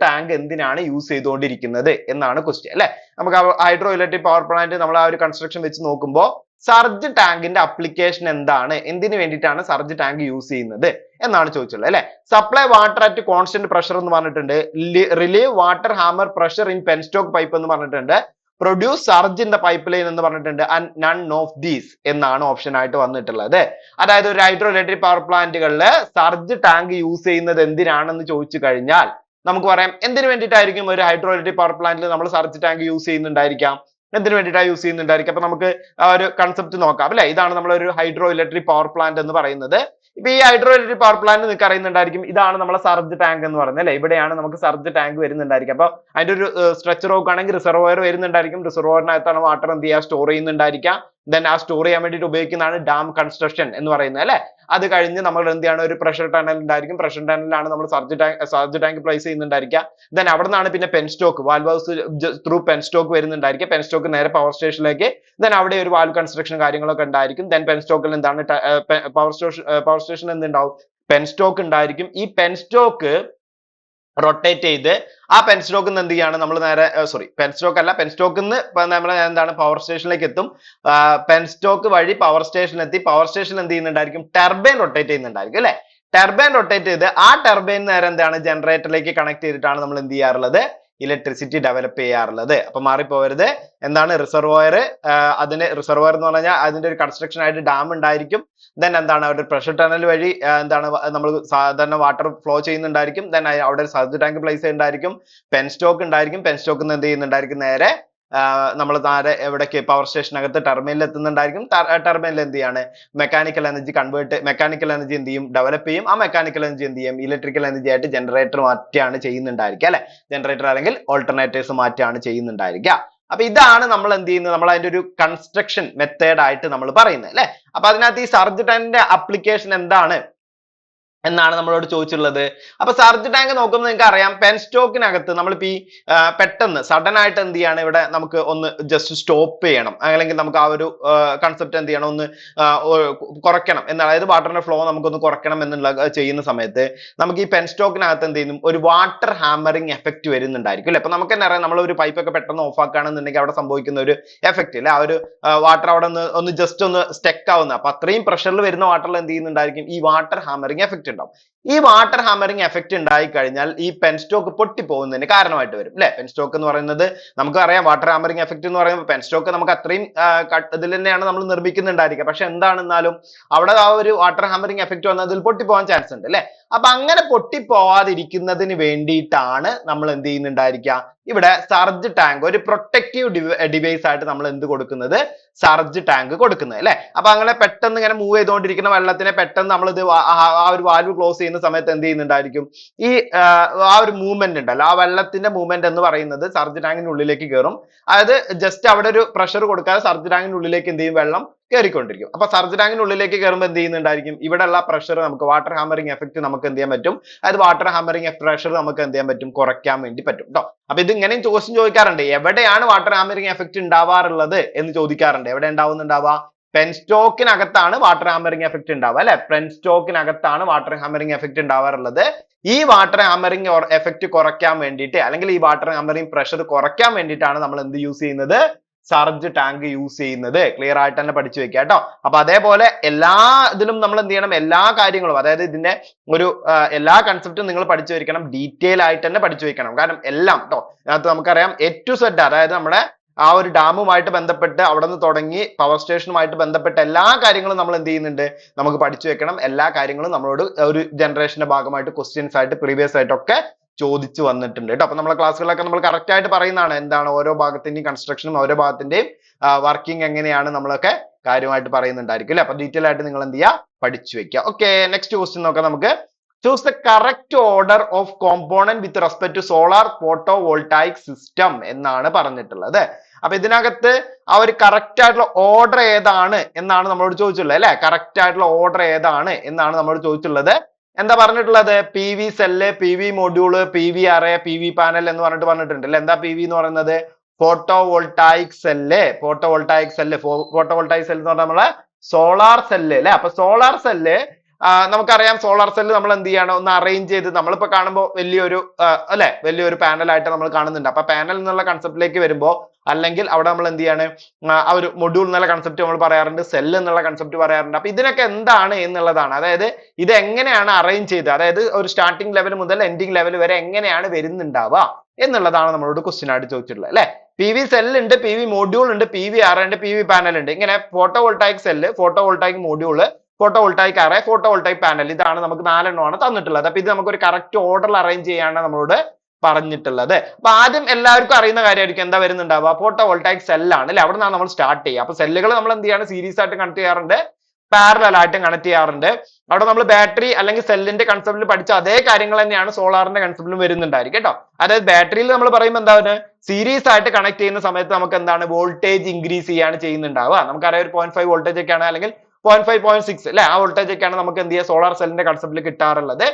ടാങ്ക് എന്തിനാണ് യൂസ് ചെയ്തുകൊണ്ടിരിക്കുന്നത് എന്നാണ് ക്വസ്റ്റ്യൻ അല്ലെ. നമുക്ക് ഹൈഡ്രോ ഇലക്ട്രിക് പവർ പ്ലാന്റ് നമ്മൾ ആ ഒരു കൺസ്ട്രക്ഷൻ വെച്ച് നോക്കുമ്പോൾ സർജ് ടാങ്കിന്റെ അപ്ലിക്കേഷൻ എന്താണ്, എന്തിനു വേണ്ടിയിട്ടാണ് സർജ് ടാങ്ക് യൂസ് ചെയ്യുന്നത് എന്നാണ് ചോദിച്ചുള്ളത് അല്ലെ. Supply water at constant pressure എന്ന് പറഞ്ഞിട്ടുണ്ട്, relieve water hammer pressure in penstock pipe എന്ന് പറഞ്ഞിട്ടുണ്ട്, produce surge in the pipeline എന്ന് പറഞ്ഞിട്ടുണ്ട്, ആൻഡ് നൺ ഓഫ് ദീസ് എന്നാണ് ഓപ്ഷൻ ആയിട്ട് വന്നിട്ടുള്ളത്. അതായത് ഒരു ഹൈഡ്രോ ഇലക്ട്രിക് പവർ പ്ലാന്റുകളിൽ സർജ് ടാങ്ക് യൂസ് ചെയ്യുന്നത് എന്തിനാണെന്ന് ചോദിച്ചു കഴിഞ്ഞാൽ നമുക്ക് പറയാം എന്തിനു വേണ്ടിയിട്ടായിരിക്കും ഒരു ഹൈഡ്രോ ഇലക്ട്രിക് പവർ പ്ലാന്റിൽ നമ്മൾ സർജ് ടാങ്ക് യൂസ് ചെയ്യുന്നുണ്ടായിരിക്കാം, എന്തിനു വേണ്ടിയിട്ടാണ് യൂസ് ചെയ്യുന്നുണ്ടായിരിക്കും. അപ്പൊ നമുക്ക് ഒരു കൺസെപ്റ്റ് നോക്കാം അല്ലെ. ഇതാണ് നമ്മളൊരു ഹൈഡ്രോ ഇലക്ട്രിക് പവർ പ്ലാന്റ് എന്ന് പറയുന്നത്. ഇപ്പൊ ഈ ഹൈഡ്രോ ഇലക്ട്രിക് പവർ പ്ലാന്റ് നിങ്ങൾക്ക് അറിയുന്നുണ്ടായിരിക്കും, ഇതാണ് നമ്മളെ സർജ് ടാങ്ക് എന്ന് പറയുന്നത് അല്ലെ. ഇവിടെയാണ് നമുക്ക് സർജ് ടാങ്ക് വരുന്നുണ്ടായിരിക്കും. അപ്പൊ അതിന്റെ ഒരു സ്ട്രക്ചർ നോക്കുകയാണെങ്കിൽ റിസർവോയർ വരുന്നുണ്ടായിരിക്കും, റിസർവോയറിനകത്താണ് വാട്ടർ എന്ത് ചെയ്യുക, സ്റ്റോർ ചെയ്യുന്നുണ്ടായിരിക്കാം. ദെൻ ആ സ്റ്റോർ ചെയ്യാൻ വേണ്ടിയിട്ട് ഉപയോഗിക്കുന്നതാണ് ഡാം കൺസ്ട്രക്ഷൻ എന്ന് പറയുന്നത് അല്ലെ. അത് കഴിഞ്ഞ് നമ്മൾ എന്ത് ചെയ്യാണ്, ഒരു പ്രഷർ ടണൽ ഉണ്ടായിരിക്കും, പ്രഷർ ടണലിലാണ് നമ്മൾ സർജ് ടാങ്ക് പ്ലേസ് ചെയ്യുന്നുണ്ടായിരിക്കുക. ദെൻ അവിടെ നിന്നാണ് പിന്നെ penstock valve house through penstock വരുന്നുണ്ടായിരിക്കും, പെൻസ്റ്റോക്ക് നേരെ പവർ സ്റ്റേഷനിലേക്ക്, ദെൻ അവിടെ ഒരു വാൽവ് കൺസ്ട്രക്ഷൻ കാര്യങ്ങളൊക്കെ ഉണ്ടായിരിക്കും. ദെൻ പെൻസ്റ്റോക്കിൽ എന്താണ് പവർ സ്റ്റേഷൻ എന്തുണ്ടാവും, പെൻസ്റ്റോക്ക് ഉണ്ടായിരിക്കും. ഈ പെൻസ്റ്റോക്ക് റൊട്ടേറ്റ് ചെയ്ത് ആ പെൻസ്റ്റോക്ക് എന്ത് ചെയ്യാണ്, നമ്മൾ നേരെ പെൻസ്റ്റോക്ക് അല്ല, പെൻസ്റ്റോക്കിൽ നിന്ന് നമ്മൾ എന്താണ് പവർ സ്റ്റേഷനിലേക്ക് എത്തും. പെൻസ്റ്റോക്ക് വഴി പവർ സ്റ്റേഷൻ എത്തി, പവർ സ്റ്റേഷൻ എന്ത് ചെയ്യുന്നുണ്ടായിരിക്കും, ടർബൈൻ റൊട്ടേറ്റ് ചെയ്യുന്നുണ്ടായിരിക്കും അല്ലെ. ടർബൈൻ റൊട്ടേറ്റ് ചെയ്ത് ആ ടർബൈൻ നേരെ എന്താണ് ജനറേറ്ററിലേക്ക് കണക്ട് ചെയ്തിട്ടാണ് നമ്മൾ എന്ത് ചെയ്യാറുള്ളത്, ഇലക്ട്രിസിറ്റി ഡെവലപ്പ് ചെയ്യാറുള്ളത്. അപ്പൊ മാറിപ്പോവരുത്. എന്താണ് റിസർവോയർ? അതിന് റിസർവോയർ എന്ന് പറഞ്ഞാൽ അതിന്റെ ഒരു കൺസ്ട്രക്ഷൻ ആയിട്ട് ഡാം ഉണ്ടായിരിക്കും. ദെൻ എന്താണ് അവിടെ പ്രഷർ ടണൽ വഴി എന്താണ് നമ്മൾ സാധാരണ വാട്ടർ ഫ്ലോ ചെയ്യുന്നുണ്ടായിരിക്കും. ദെൻ അവിടെ ഒരു സർജ് ടാങ്ക് പ്ലേസ് ഉണ്ടായിരിക്കും. പെൻ സ്റ്റോക്ക് ഉണ്ടായിരിക്കും. പെൻ സ്റ്റോക്ക് എന്ത് ചെയ്യുന്നുണ്ടായിരിക്കും? നേരെ നമ്മൾ താഴെ എവിടേക്ക് പവർ സ്റ്റേഷനകത്ത് ടെർമിനൽ എത്തുന്നുണ്ടായിരിക്കും. ടെർമിനൽ എന്ത് ചെയ്യാണ്? മെക്കാനിക്കൽ എനർജി എന്ത് ചെയ്യും? ഡെവലപ്പ് ചെയ്യും. ആ മെക്കാനിക്കൽ എനർജി എന്ത് ചെയ്യും? ഇലക്ട്രിക്കൽ എനർജി ആയിട്ട് ജനറേറ്റർ മാറ്റിയാണ് ചെയ്യുന്നുണ്ടായിരിക്കുക അല്ലെ. ജനറേറ്റർ അല്ലെങ്കിൽ ഓൾട്ടർനേറ്റേഴ്സ് മാറ്റിയാണ് ചെയ്യുന്നുണ്ടായിരിക്കുക. അപ്പൊ ഇതാണ് നമ്മൾ എന്ത് ചെയ്യുന്നത്? നമ്മൾ അതിന്റെ ഒരു കൺസ്ട്രക്ഷൻ മെത്തേഡ് ആയിട്ട് നമ്മൾ പറയുന്നത് അല്ലെ. അപ്പൊ അതിനകത്ത് ഈ സർജ് ടാങ്കിന്റെ അപ്ലിക്കേഷൻ എന്താണ് എന്നാണ് നമ്മളോട് ചോദിച്ചിട്ടുള്ളത്. അപ്പൊ സർജ് ടാങ്ക് നോക്കുമ്പോൾ നിങ്ങൾക്ക് അറിയാം, പെൻ സ്റ്റോക്കിനകത്ത് നമ്മളിപ്പോ ഈ പെട്ടെന്ന് സഡൻ ആയിട്ട് എന്ത് ചെയ്യാണ്? ഇവിടെ നമുക്ക് ഒന്ന് ജസ്റ്റ് സ്റ്റോപ്പ് ചെയ്യണം, അല്ലെങ്കിൽ നമുക്ക് ആ ഒരു കൺസെപ്റ്റ് എന്ത് ചെയ്യണം? ഒന്ന് കുറയ്ക്കണം എന്ന്, അതായത് വാട്ടറിന്റെ ഫ്ലോ നമുക്കൊന്ന് കുറയ്ക്കണം എന്നുള്ള ചെയ്യുന്ന സമയത്ത് നമുക്ക് ഈ പെൻ സ്റ്റോക്കിനകത്ത് എന്ത് ചെയ്യുന്നു? ഒരു വാട്ടർ ഹാമറിങ് എഫക്റ്റ് വരുന്നുണ്ടായിരിക്കും അല്ലെ. അപ്പൊ നമുക്ക് തന്നെ അറിയാം, നമ്മൾ ഒരു പൈപ്പ് ഒക്കെ പെട്ടെന്ന് ഓഫ് ആക്കുകയാണെന്നുണ്ടെങ്കിൽ അവിടെ സംഭവിക്കുന്ന ഒരു എഫക്റ്റ് അല്ലെ, ആ ഒരു വാട്ടർ അവിടെ ഒന്ന് ജസ്റ്റ് ഒന്ന് സ്റ്റെക്ക് ആവുന്ന, അപ്പൊ അത്രയും പ്രഷറിൽ വരുന്ന വാട്ടറിൽ എന്ത് ചെയ്യുന്നുണ്ടായിരിക്കും? ഈ വാട്ടർ ഹാമറിങ് എഫക്റ്റ് ഉണ്ടാവും. ഈ വാട്ടർ ഹാമറിങ് എഫക്റ്റ് ഉണ്ടായി കഴിഞ്ഞാൽ ഈ പെൻ സ്റ്റോക്ക് പൊട്ടിപ്പോകുന്നതിന് കാരണമായിട്ട് വരും അല്ലെ. പെൻ സ്റ്റോക്ക് എന്ന് പറയുന്നത് നമുക്ക് അറിയാം, വാട്ടർ ഹാമറിങ് എഫക്റ്റ് എന്ന് പറയുമ്പോൾ പെൻ സ്റ്റോക്ക് നമുക്ക് അത്രയും ഇതിൽ തന്നെയാണ് നമ്മൾ നിർമ്മിക്കുന്നുണ്ടായിരിക്കുക. പക്ഷെ എന്താണെന്നാലും അവിടെ ആ ഒരു വാട്ടർ ഹാമറിങ് എഫക്റ്റ് വന്നതിൽ പൊട്ടിപ്പോകാൻ ചാൻസ് ഉണ്ട് അല്ലെ. അപ്പൊ അങ്ങനെ പൊട്ടിപ്പോവാതിരിക്കുന്നതിന് വേണ്ടിയിട്ടാണ് നമ്മൾ എന്ത് ചെയ്യുന്നുണ്ടായിരിക്കുക? ഇവിടെ സർജ് ടാങ്ക് ഒരു പ്രൊട്ടക്റ്റീവ് ഡിവൈസ് ആയിട്ട് നമ്മൾ എന്ത് കൊടുക്കുന്നത്? സർജ് ടാങ്ക് കൊടുക്കുന്നത് അല്ലെ. അപ്പൊ അങ്ങനെ പെട്ടെന്ന് ഇങ്ങനെ മൂവ് ചെയ്തുകൊണ്ടിരിക്കുന്ന വെള്ളത്തിനെ പെട്ടെന്ന് നമ്മൾ ഇത് ആ ഒരു വാൽവ് ക്ലോസ് ചെയ്യുന്ന സമയത്ത് എന്ത് ചെയ്യുന്നുണ്ടായിരിക്കും? ഈ ആ ഒരു മൂവ്മെന്റ് ഉണ്ടല്ലോ, ആ വെള്ളത്തിന്റെ മൂവ്മെന്റ് എന്ന് പറയുന്നത് സർജ് ടാങ്കിന്റെ ഉള്ളിലേക്ക് കയറും. അതായത് ജസ്റ്റ് അവിടെ ഒരു പ്രഷർ കൊടുക്കാതെ സർജ് ടാങ്കിന്റെ ഉള്ളിലേക്ക് എന്ത് ചെയ്യും? വെള്ളം കയറിക്കൊണ്ടിരിക്കും. അപ്പൊ സർജ് ടാങ്കിന്റെ ഉള്ളിലേക്ക് കയറുമ്പോൾ എന്ത് ചെയ്യുന്നുണ്ടായിരിക്കും? ഇവിടെയുള്ള പ്രഷർ നമുക്ക് വാട്ടർ ഹാമറിങ് എഫക്റ്റ് നമുക്ക് എന്ത് ചെയ്യാൻ പറ്റും? അതായത് വാട്ടർ ഹാമറിങ് പ്രഷർ നമുക്ക് എന്ത് ചെയ്യാൻ പറ്റും? കുറയ്ക്കാൻ വേണ്ടി പറ്റും കേട്ടോ. അപ്പൊ ഇത് ഇങ്ങനെയും ക്വസ്റ്റ്യൻ ചോദിക്കാറുണ്ട്, എവിടെയാണ് വാട്ടർ ഹാമറിങ് എഫക്റ്റ് ഉണ്ടാവാറുള്ളത് എന്ന് ചോദിക്കാറുണ്ട്. എവിടെ ഉണ്ടാവുന്നുണ്ടാവുക? പെൻ സ്റ്റോക്കിനകത്താണ് വാട്ടർ ഹാമറിങ് എഫക്റ്റ് ഉണ്ടാവുക അല്ലെ. പെൻ സ്റ്റോക്കിനകത്താണ് വാട്ടർ ഹാമറിങ് എഫക്റ്റ് ഉണ്ടാവാറുള്ളത്. ഈ വാട്ടർ ഹാമറിങ് എഫക്റ്റ് കുറയ്ക്കാൻ വേണ്ടിയിട്ട്, അല്ലെങ്കിൽ ഈ വാട്ടർ ഹാമറിങ് പ്രഷർ കുറയ്ക്കാൻ വേണ്ടിയിട്ടാണ് നമ്മൾ എന്ത് യൂസ് ചെയ്യുന്നത്? സർജ് ടാങ്ക് യൂസ് ചെയ്യുന്നത്. ക്ലിയർ ആയിട്ട് തന്നെ പഠിച്ചു വെക്കുക കേട്ടോ. അപ്പൊ അതേപോലെ എല്ലാ ഇതിലും നമ്മൾ എന്ത് ചെയ്യണം? എല്ലാ കാര്യങ്ങളും, അതായത് ഇതിന്റെ ഒരു എല്ലാ കൺസെപ്റ്റും നിങ്ങൾ പഠിച്ചു വെക്കണം, ഡീറ്റെയിൽ ആയിട്ട് തന്നെ പഠിച്ചു വെക്കണം. കാരണം എല്ലാം കേട്ടോ, അതിനകത്ത് നമുക്കറിയാം A to Z, അതായത് നമ്മുടെ ആ ഒരു ഡാമുമായിട്ട് ബന്ധപ്പെട്ട് അവിടെ നിന്ന് തുടങ്ങി പവർ സ്റ്റേഷനുമായിട്ട് ബന്ധപ്പെട്ട എല്ലാ കാര്യങ്ങളും നമ്മൾ എന്ത് ചെയ്യുന്നുണ്ട്? നമുക്ക് പഠിച്ചു വെക്കണം. എല്ലാ കാര്യങ്ങളും നമ്മളോട് ഒരു ജനറേഷന്റെ ഭാഗമായിട്ട് ക്വസ്റ്റ്യൻസ് ആയിട്ട് പ്രീവിയസ് ആയിട്ടൊക്കെ ചോദിച്ചു വന്നിട്ടുണ്ട് കേട്ടോ. അപ്പൊ നമ്മളെ ക്ലാസ്സുകളൊക്കെ നമ്മൾ കറക്റ്റ് ആയിട്ട് പറയുന്നതാണ്, എന്താണ് ഓരോ ഭാഗത്തിന്റെയും കൺസ്ട്രക്ഷനും ഓരോ ഭാഗത്തിന്റെയും വർക്കിംഗ് എങ്ങനെയാണ് നമ്മളൊക്കെ കാര്യമായിട്ട് പറയുന്നുണ്ടായിരിക്കും അല്ലെ. അപ്പൊ ഡീറ്റെയിൽ ആയിട്ട് നിങ്ങൾ എന്ത് ചെയ്യുക? പഠിച്ചു വെക്കുക. ഓക്കെ, നെക്സ്റ്റ് ക്വസ്റ്റ്യൻ നോക്കാം നമുക്ക്. Choose the correct order of component with respect to solar photovoltaic system എന്നാണ് പറഞ്ഞിട്ടുള്ളത്. അപ്പൊ ഇതിനകത്ത് ആ ഒരു കറക്റ്റ് ആയിട്ടുള്ള ഓർഡർ ഏതാണ് എന്നാണ് നമ്മളോട് ചോദിച്ചിട്ടുള്ളത് അല്ലെ. കറക്റ്റ് ആയിട്ടുള്ള ഓർഡർ ഏതാണ് എന്നാണ് നമ്മളോട് ചോദിച്ചിട്ടുള്ളത്. എന്താ പറഞ്ഞിട്ടുള്ളത്? P V cell, P V module, P V array, P V panel എന്ന് പറഞ്ഞിട്ടുണ്ട് അല്ലെ. എന്താ പി വി എന്ന് പറയുന്നത്? Photovoltaic cell. Photovoltaic cell എന്ന് പറഞ്ഞാൽ നമ്മളെ സോളാർ സെല്ല് അല്ലെ. അപ്പൊ സോളാർ സെല്ല് നമുക്കറിയാം, സോളാർ സെല്ല് നമ്മൾ എന്ത് ചെയ്യണം? ഒന്ന് അറേഞ്ച് ചെയ്ത്, നമ്മളിപ്പോ കാണുമ്പോൾ വലിയൊരു അല്ലെ, വലിയൊരു പാനൽ ആയിട്ട് നമ്മൾ കാണുന്നുണ്ട്. അപ്പൊ പാനൽ എന്നുള്ള കൺസെപ്റ്റിലേക്ക് വരുമ്പോൾ, അല്ലെങ്കിൽ അവിടെ നമ്മൾ എന്ത് ചെയ്യാണ്? ആ ഒരു മൊഡ്യൂൾ എന്നുള്ള കൺസെപ്റ്റ് നമ്മൾ പറയാറുണ്ട്, സെല്ല് എന്നുള്ള കൺസെപ്റ്റ് പറയാറുണ്ട്. അപ്പൊ ഇതിനൊക്കെ എന്താണ് എന്നുള്ളതാണ്, അതായത് ഇത് എങ്ങനെയാണ് അറേഞ്ച് ചെയ്ത്, അതായത് ഒരു സ്റ്റാർട്ടിംഗ് ലെവൽ മുതൽ എൻഡിങ് ലെവൽ വരെ എങ്ങനെയാണ് വരുന്നുണ്ടാവുക എന്നുള്ളതാണ് നമ്മളോട് ക്വസ്റ്റ്യൻ ആയിട്ട് ചോദിച്ചിട്ടുള്ളത് അല്ലെ. പി വി സെല്ല് ഉണ്ട്, പി വി മൊഡ്യൂൾ ഉണ്ട്, പി വി അറേ ഉണ്ട്, പി വി പാനൽ ഉണ്ട്. ഇങ്ങനെ photovoltaic cell, photovoltaic module, photovoltaic array, photovoltaic panel, ഇതാണ് നമുക്ക് 4 എണ്ണമാണ് തന്നിട്ടുള്ളത്. അപ്പൊ ഇത് നമുക്ക് ഒരു കറക്റ്റ് ഓർഡറിൽ അറേഞ്ച് ചെയ്യാനാണ് നമ്മളോട് പറഞ്ഞിട്ടുള്ളത്. അപ്പൊ ആദ്യം എല്ലാവർക്കും അറിയുന്ന കാര്യമായിരിക്കും എന്താ വരുന്നുണ്ടാവുക? ഫോട്ടോ വോൾട്ടായിക് സെല്ലാണ് അല്ലെ. അവിടെ നിന്നാണ് നമ്മൾ സ്റ്റാർട്ട് ചെയ്യുക. അപ്പൊ സെല്ലുകൾ നമ്മൾ എന്ത് ചെയ്യാണ്? സീരീസ് ആയിട്ട് കണക്ട് ചെയ്യാറുണ്ട്, പാരലൽ ആയിട്ടും കണക്ട് ചെയ്യാറുണ്ട്. അവിടെ നമ്മൾ ബാറ്ററി അല്ലെങ്കിൽ സെല്ലിന്റെ കൺസെപ്റ്റിൽ പഠിച്ച അതേ കാര്യങ്ങൾ തന്നെയാണ് സോളാറിന്റെ കൺസെപ്റ്റിലും വരുന്നുണ്ടായിരിക്കും കേട്ടോ. അതായത് ബാറ്ററിയിൽ നമ്മൾ പറയുമ്പോൾ എന്താണ്? സീരീസ് ആയിട്ട് കണക്ട് ചെയ്യുന്ന സമയത്ത് നമുക്ക് എന്താണ്? വോൾട്ടേജ് ഇൻക്രീസ് ചെയ്യാണ് ചെയ്യുന്നുണ്ടാവുക. നമുക്കറിയാം ഒരു 0.5 വോൾട്ടേജ് ഒക്കെയാണ്, അല്ലെങ്കിൽ 0.5 0.6 അല്ലെ, ആ വോൾട്ടേജ് ഒക്കെയാണ് നമുക്ക് എന്ത് ചെയ്യുക? സോളാർ സെല്ലിന്റെ കൺസെപ്റ്റിൽ കിട്ടാറുള്ളത്.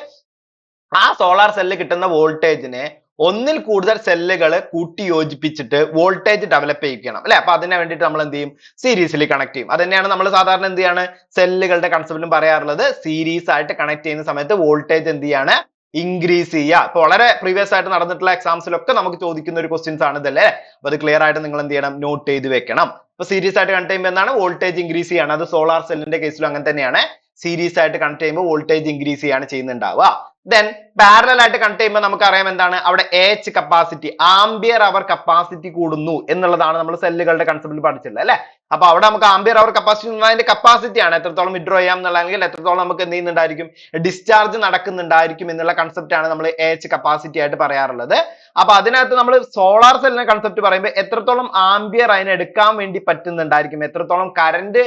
ആ സോളാർ സെല്ലിൽ കിട്ടുന്ന വോൾട്ടേജിനെ ഒന്നിൽ കൂടുതൽ സെല്ലുകൾ കൂട്ടി യോജിപ്പിച്ചിട്ട് വോൾട്ടേജ് ഡെവലപ്പ് ചെയ്യിക്കണം അല്ലെ. അപ്പൊ അതിന് വേണ്ടിയിട്ട് നമ്മൾ എന്ത് ചെയ്യും? സീരീസിൽ കണക്ട് ചെയ്യും. അത് തന്നെയാണ് നമ്മൾ സാധാരണ എന്ത് ചെയ്യാണ്? സെല്ലുകളുടെ കൺസെപ്റ്റിലും പറയാറുള്ളത്. സീരീസ് ആയിട്ട് കണക്ട് ചെയ്യുന്ന സമയത്ത് വോൾട്ടേജ് എന്ത് ചെയ്യാണ്? ഇൻക്രീസ് ചെയ്യുക. അപ്പൊ വളരെ പ്രീവിയസ് ആയിട്ട് നടന്നിട്ടുള്ള എക്സാംസിലൊക്കെ നമുക്ക് ചോദിക്കുന്ന ഒരു ക്വസ്റ്റ്യൻസ് ആണ് ഇതല്ലേ. അപ്പൊ അത് ക്ലിയർ ആയിട്ട് നിങ്ങൾ എന്ത് ചെയ്യണം? നോട്ട് ചെയ്ത് വെക്കണം. അപ്പൊ സീരീസ് ആയിട്ട് കണക്ട് ചെയ്യുമ്പോൾ എന്താണ്? വോൾട്ടേജ് ഇൻക്രീസ് ചെയ്യാണ്. അത് സോളാർ സെല്ലിന്റെ കേസിലും അങ്ങനെ തന്നെയാണ്. സീരീസ് ആയിട്ട് കണക്ട് ചെയ്യുമ്പോൾ വോൾട്ടേജ് ഇൻക്രീസ് ചെയ്യാണ് ചെയ്യുന്നുണ്ടാവുക. ദെൻ പാരലൽ ആയിട്ട് കണക്ട് ചെയ്യുമ്പോൾ നമുക്കറിയാം എന്താണ് അവിടെ എച്ച് കപ്പാസിറ്റി ആംബിയർ അവർ കപ്പാസിറ്റി കൂടുന്നു എന്നുള്ളതാണ് നമ്മൾ സെല്ലുകളുടെ കൺസെപ്റ്റിൽ പഠിച്ചിട്ടുള്ളത് അല്ലെ. അപ്പൊ അവിടെ നമുക്ക് ആംബിയർ അവർ കപ്പാസിറ്റി അതിന്റെ കപ്പാസിറ്റി ആണ് എത്രത്തോളം വിഡ്രോ ചെയ്യാം എന്നുള്ളതെങ്കിൽ എത്രത്തോളം നമുക്ക് എന്ത് ചെയ്യുന്നുണ്ടായിരിക്കും ഡിസ്ചാർജ് നടക്കുന്നുണ്ടായിരിക്കും എന്നുള്ള കൺസെപ്റ്റ് ആണ് നമ്മൾ എച്ച് കപ്പാസിറ്റി ആയിട്ട് പറയാറുള്ളത്. അപ്പൊ അതിനകത്ത് നമ്മൾ സോളാർ സെല്ലിന്റെ കൺസെപ്റ്റ് പറയുമ്പോൾ എത്രത്തോളം ആംബിയർ അതിനെ എടുക്കാൻ വേണ്ടി പറ്റുന്നുണ്ടായിരിക്കും, എത്രത്തോളം കറന്റ്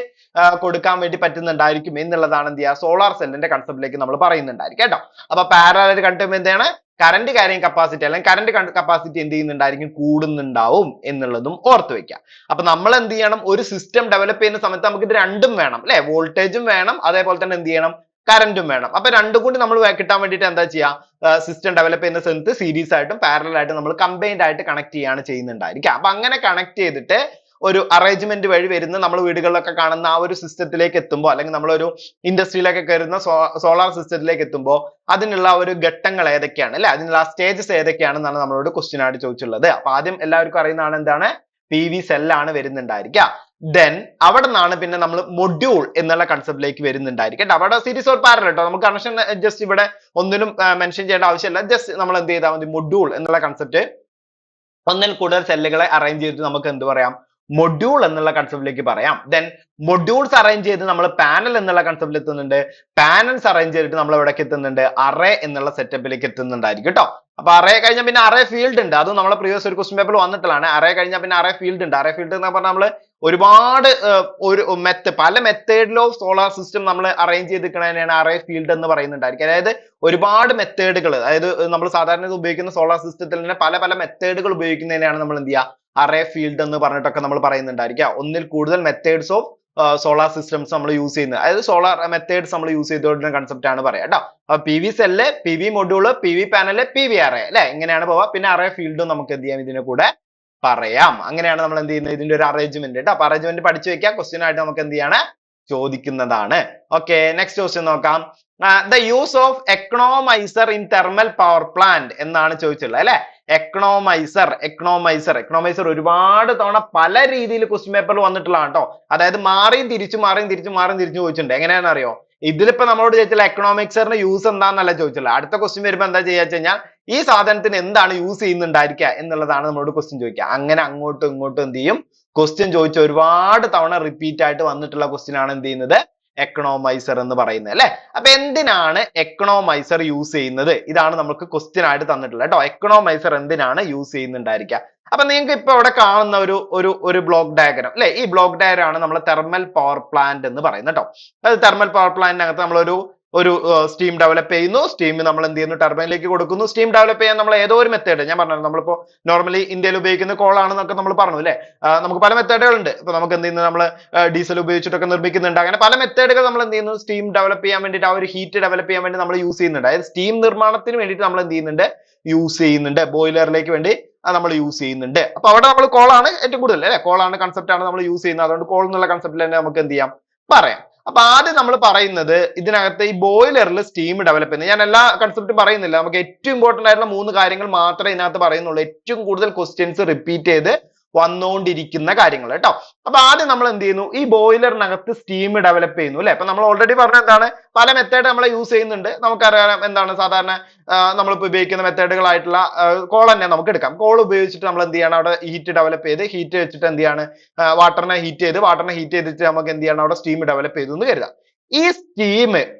കൊടുക്കാൻ വേണ്ടി പറ്റുന്നുണ്ടായിരിക്കും എന്നുള്ളതാണ് എന്ത് ചെയ്യുക സോളാർ സെല്ലിന്റെ കൺസെപ്റ്റിലേക്ക് നമ്മൾ പറയുന്നുണ്ടായിരിക്കും കേട്ടോ. അപ്പൊ പാരലൽ കണ്ടുമ്പോൾ എന്താണ് കറന്റ് ക്യാരിങ് കപ്പാസിറ്റി അല്ലെങ്കിൽ കറന്റ് കപ്പാസിറ്റി എന്ത് ചെയ്യുന്നുണ്ടായിരിക്കും കൂടുന്നുണ്ടാവും എന്നുള്ളതും ഓർത്ത് വെക്കുക. അപ്പൊ നമ്മൾ എന്ത് ചെയ്യണം ഒരു സിസ്റ്റം ഡെവലപ്പ് ചെയ്യുന്ന സമയത്ത് നമുക്ക് ഇത് രണ്ടും വേണം അല്ലെ, വോൾട്ടേജും വേണം അതേപോലെ തന്നെ എന്ത് ചെയ്യണം കറന്റും വേണം. അപ്പൊ രണ്ടും കൂടി നമ്മൾ കിട്ടാൻ വേണ്ടിയിട്ട് എന്താ ചെയ്യുക സിസ്റ്റം ഡെവലപ്പ് ചെയ്യുന്ന സമയത്ത് സീരീസ് ആയിട്ടും പാരലൽ ആയിട്ടും നമ്മൾ കമ്പൈൻഡ് ആയിട്ട് കണക്ട് ചെയ്യാണ് ചെയ്യുന്നുണ്ടായിരിക്കും. അപ്പൊ അങ്ങനെ കണക്ട് ചെയ്തിട്ട് ഒരു അറേഞ്ച്മെന്റ് വഴി വരുന്ന നമ്മൾ വീടുകളിലൊക്കെ കാണുന്ന ആ ഒരു സിസ്റ്റത്തിലേക്ക് എത്തുമ്പോൾ അല്ലെങ്കിൽ നമ്മളൊരു ഇൻഡസ്ട്രിയിലൊക്കെ കയറുന്ന സോളാർ സിസ്റ്റത്തിലേക്ക് എത്തുമ്പോൾ അതിനുള്ള ഒരു ഘട്ടങ്ങൾ ഏതൊക്കെയാണ് അല്ലെ, അതിനുള്ള സ്റ്റേജസ് ഏതൊക്കെയാണെന്നാണ് നമ്മളോട് ക്വസ്റ്റ്യൻ ആയിട്ട് ചോദിച്ചുള്ളത്. അപ്പൊ ആദ്യം എല്ലാവർക്കും അറിയുന്നതാണ് എന്താണ് PV സെല്ലാണ് വരുന്നുണ്ടായിരിക്കുക. ദെൻ അവിടെ നിന്നാണ് പിന്നെ നമ്മൾ മൊഡ്യൂൾ എന്നുള്ള കൺസെപ്റ്റിലേക്ക് വരുന്നുണ്ടായിരിക്കും. അവിടെ സീരീസ് ഓർ പാരലൽ കേട്ടോ, നമുക്ക് കണക്ഷൻ ജസ്റ്റ് ഇവിടെ ഒന്നിനും മെൻഷൻ ചെയ്യേണ്ട ആവശ്യമില്ല. ജസ്റ്റ് നമ്മൾ എന്ത് ചെയ്താൽ മതി മൊഡ്യൂൾ എന്നുള്ള കൺസെപ്റ്റ് ഒന്നിൽ കൂടുതൽ സെല്ലുകളെ അറേഞ്ച് ചെയ്തിട്ട് നമുക്ക് എന്ത് പറയാം മൊഡ്യൂൾ എന്നുള്ള കൺസെപ്റ്റിലേക്ക് പറയാം. ദെൻ മൊഡ്യൂൾസ് അറേഞ്ച് ചെയ്ത് നമ്മൾ പാനൽ എന്നുള്ള കൺസെപ്റ്റിൽ എത്തുന്നുണ്ട്. പാനൽസ് അറേഞ്ച് ചെയ്തിട്ട് നമ്മൾ എവിടേക്ക് എത്തുന്നുണ്ട് അറേ എന്നുള്ള സെറ്റപ്പിലേക്ക് എത്തുന്നുണ്ടായിരിക്കും കേട്ടോ. അപ്പൊ അറേ കഴിഞ്ഞാൽ പിന്നെ അറേ ഫീൽഡ് ഉണ്ട്, അതും നമ്മളെ പ്രീവിയസ് ഒരു ക്വസ്റ്റ്യൻ പേപ്പർ വന്നിട്ടുള്ളതാണ്. അറേ കഴിഞ്ഞാൽ പിന്നെ അറേ ഫീൽഡ് ഉണ്ട്. അറേ ഫീൽഡ് എന്ന് പറഞ്ഞാൽ നമ്മൾ ഒരുപാട് ഒരു പല മെത്തേഡിൽ ഓഫ് സോളാർ സിസ്റ്റം നമ്മൾ അറേഞ്ച് ചെയ്തിരിക്കുന്നതിനാണ് അറേ ഫീൽഡ് എന്ന് പറയുന്നുണ്ടായിരിക്കും. അതായത് ഒരുപാട് മെത്തേഡുകൾ, അതായത് നമ്മൾ സാധാരണ ഉപയോഗിക്കുന്ന സോളാർ സിസ്റ്റത്തിൽ തന്നെ പല പല മെത്തേഡുകൾ ഉപയോഗിക്കുന്നതിനാണ് നമ്മൾ എന്ത് ചെയ്യുക അറേ ഫീൽഡ് എന്ന് പറഞ്ഞിട്ടൊക്കെ നമ്മൾ പറയുന്നുണ്ടായിരിക്കാം. ഒന്നിൽ കൂടുതൽ മെത്തേഡ്സ് ഓഫ് സോളാർ സിസ്റ്റംസ് നമ്മൾ യൂസ് ചെയ്യുന്നത്, അതായത് സോളാർ മെത്തേഡ്സ് നമ്മൾ യൂസ് ചെയ്തുകൊണ്ടിരുന്ന കൺസെപ്റ്റ് ആണ് പറയാം കേട്ടോ. അപ്പൊ PV cell, PV module, PV panel, PV array അല്ലെ, ഇങ്ങനെയാണ് പോവാ. പിന്നെ അറേ ഫീൽഡും നമുക്ക് എന്ത് ചെയ്യാം ഇതിനെ കൂടെ പറയാം. അങ്ങനെയാണ് നമ്മൾ എന്ത് ചെയ്യുന്നത് ഇതിന്റെ ഒരു അറേഞ്ച്മെന്റ് കേട്ടോ. അപ്പൊ അറേഞ്ച്മെന്റ് പഠിച്ചു വെക്കാം, ക്വസ്റ്റ്യൻ ആയിട്ട് നമുക്ക് എന്ത് ചെയ്യാണ് ചോദിക്കുന്നതാണ്. ഓക്കെ, നെക്സ്റ്റ് ക്വസ്റ്റ്യൻ നോക്കാം. The use of economiser in thermal power plant എന്നാണ് ചോദിച്ചിട്ടുള്ളത് അല്ലെ. എക്കണോമൈസർ ഒരുപാട് തവണ പല രീതിയിൽ ക്വസ്റ്റ്യൻ പേപ്പറിൽ വന്നിട്ടുള്ളതാണ് കേട്ടോ. അതായത് മാറിയും തിരിച്ചു ചോദിച്ചിട്ടുണ്ട്. എങ്ങനെയാണെന്ന് അറിയോ, ഇതിലിപ്പോ നമ്മളോട് ചോദിച്ചില്ല എക്കണോമിക്സറിന്റെ യൂസ് എന്താണെന്നല്ല ചോദിച്ചില്ല. അടുത്ത ക്വസ്റ്റ്യൻ വരുമ്പോൾ എന്താ ചെയ്യുക വെച്ച് കഴിഞ്ഞാൽ ഈ സാധനത്തിന് എന്താണ് യൂസ് ചെയ്യുന്നുണ്ടായിരിക്കുക എന്നുള്ളതാണ് നമ്മളോട് ക്വസ്റ്റ്യൻ ചോദിക്കുക. അങ്ങനെ അങ്ങോട്ടും ഇങ്ങോട്ടും എന്ത് ചെയ്യും ക്വസ്റ്റ്യൻ ചോദിച്ച ഒരുപാട് തവണ റിപ്പീറ്റ് ആയിട്ട് വന്നിട്ടുള്ള ക്വസ്റ്റ്യൻ ആണ് എന്ത് ചെയ്യുന്നത് എക്കണോമൈസർ എന്ന് പറയുന്നത് അല്ലെ. അപ്പൊ എന്തിനാണ് എക്കണോമൈസർ യൂസ് ചെയ്യുന്നത്, ഇതാണ് നമുക്ക് ക്വസ്റ്റ്യൻ ആയിട്ട് തന്നിട്ടുള്ളത് കേട്ടോ. എക്കണോമൈസർ എന്തിനാണ് യൂസ് ചെയ്യുന്നുണ്ടായിരിക്കുക. അപ്പൊ നിങ്ങൾക്ക് ഇപ്പൊ ഇവിടെ കാണുന്ന ഒരു ബ്ലോക്ക് ഡയഗ്രാം അല്ലെ, ഈ ബ്ലോക്ക് ഡയഗ്രാം ആണ് നമ്മൾ തെർമൽ പവർ പ്ലാന്റ് എന്ന് പറയുന്നത് കേട്ടോ. അത് തെർമൽ പവർ പ്ലാന്റിനകത്ത് നമ്മളൊരു സ്റ്റീം ഡെവലപ്പ് ചെയ്യുന്നു. സ്റ്റീം നമ്മൾ എന്ത് ചെയ്യുന്നു ടർബൈനിലേക്ക് കൊടുക്കുന്നു. സ്റ്റീം ഡെവലപ്പ് ചെയ്യാൻ നമ്മൾ ഏതോ ഒരു മെത്തേഡ് ഞാൻ പറഞ്ഞു, നമ്മളിപ്പോ നോർമലി ഇന്ത്യയിൽ ഉപയോഗിക്കുന്ന കോൾ ആണെന്നൊക്കെ നമ്മൾ പറഞ്ഞു അല്ലെ. നമുക്ക് പല മെത്തേഡുകൾ ഉണ്ട്. ഇപ്പൊ നമുക്ക് എന്ത് ചെയ്യുന്നു നമ്മൾ ഡീസൽ ഉപയോഗിച്ചിട്ടൊക്കെ നിർമ്മിക്കുന്നുണ്ട്. അങ്ങനെ പല മെത്തേഡുകൾ നമ്മൾ എന്ത് ചെയ്യുന്നു സ്റ്റീം ഡെവലപ്പ് ചെയ്യാൻ വേണ്ടിയിട്ട് ആ ഒരു ഹീറ്റ് ഡെവലപ്പ് ചെയ്യാൻ വേണ്ടി നമ്മൾ യൂസ് ചെയ്യുന്നുണ്ട്. അതായത് സ്റ്റീം നിർമ്മാണത്തിന് വേണ്ടിയിട്ട് നമ്മൾ എന്ത് ചെയ്യുന്നുണ്ട് യൂസ് ചെയ്യുന്നുണ്ട്, ബോയിലറിലേക്ക് വേണ്ടി നമ്മൾ യൂസ് ചെയ്യുന്നുണ്ട്. അപ്പൊ അവിടെ നമ്മൾ കോളാണ് ഏറ്റവും കൂടുതൽ അല്ലെ, കോളാണ് കൺസെപ്റ്റ് ആണ് നമ്മൾ യൂസ് ചെയ്യുന്നത്. അതുകൊണ്ട് കോൾ എന്നുള്ള കൺസെപ്റ്റിൽ തന്നെ നമുക്ക് എന്ത് ചെയ്യാം പറയാം. അപ്പൊ ആദ്യം നമ്മൾ പറയുന്നത് ഇതിനകത്ത് ഈ ബോയിലറിൽ സ്റ്റീം ഡെവലപ്പ് ചെയ്യുന്നത്, ഞാൻ എല്ലാ കൺസെപ്റ്റും പറയുന്നില്ല, നമുക്ക് ഏറ്റവും ഇമ്പോർട്ടന്റ് ആയിട്ടുള്ള 3 കാര്യങ്ങൾ മാത്രമേ ഇതിനകത്ത് പറയുന്നുള്ളൂ. ഏറ്റവും കൂടുതൽ ക്വസ്റ്റ്യൻസ് റിപ്പീറ്റ് ചെയ്ത് വന്നുകൊണ്ടിരിക്കുന്ന കാര്യങ്ങൾ കേട്ടോ. അപ്പൊ ആദ്യം നമ്മൾ എന്ത് ചെയ്യുന്നു ഈ ബോയിലറിനകത്ത് സ്റ്റീം ഡെവലപ്പ് ചെയ്യുന്നു അല്ലെ. അപ്പൊ നമ്മൾ ഓൾറെഡി പറഞ്ഞ എന്താണ് പല മെത്തേഡ് നമ്മൾ യൂസ് ചെയ്യുന്നുണ്ട്. നമുക്കറിയാം എന്താണ് സാധാരണ നമ്മളിപ്പോ ഉപയോഗിക്കുന്ന മെത്തേഡുകളായിട്ടുള്ള കോൾ തന്നെ നമുക്ക് എടുക്കാം. കോൾ ഉപയോഗിച്ചിട്ട് നമ്മൾ എന്ത് ചെയ്യണം അവിടെ ഹീറ്റ് ഡെവലപ്പ് ചെയ്ത് ഹീറ്റ് വെച്ചിട്ട് എന്ത് ചെയ്യാണ് വാട്ടറിനെ ഹീറ്റ് ചെയ്തിട്ട് നമുക്ക് എന്ത് ചെയ്യണം അവിടെ സ്റ്റീം ഡെവലപ്പ് ചെയ്തു എന്ന് കരുതാം. ഈ സ്റ്റീം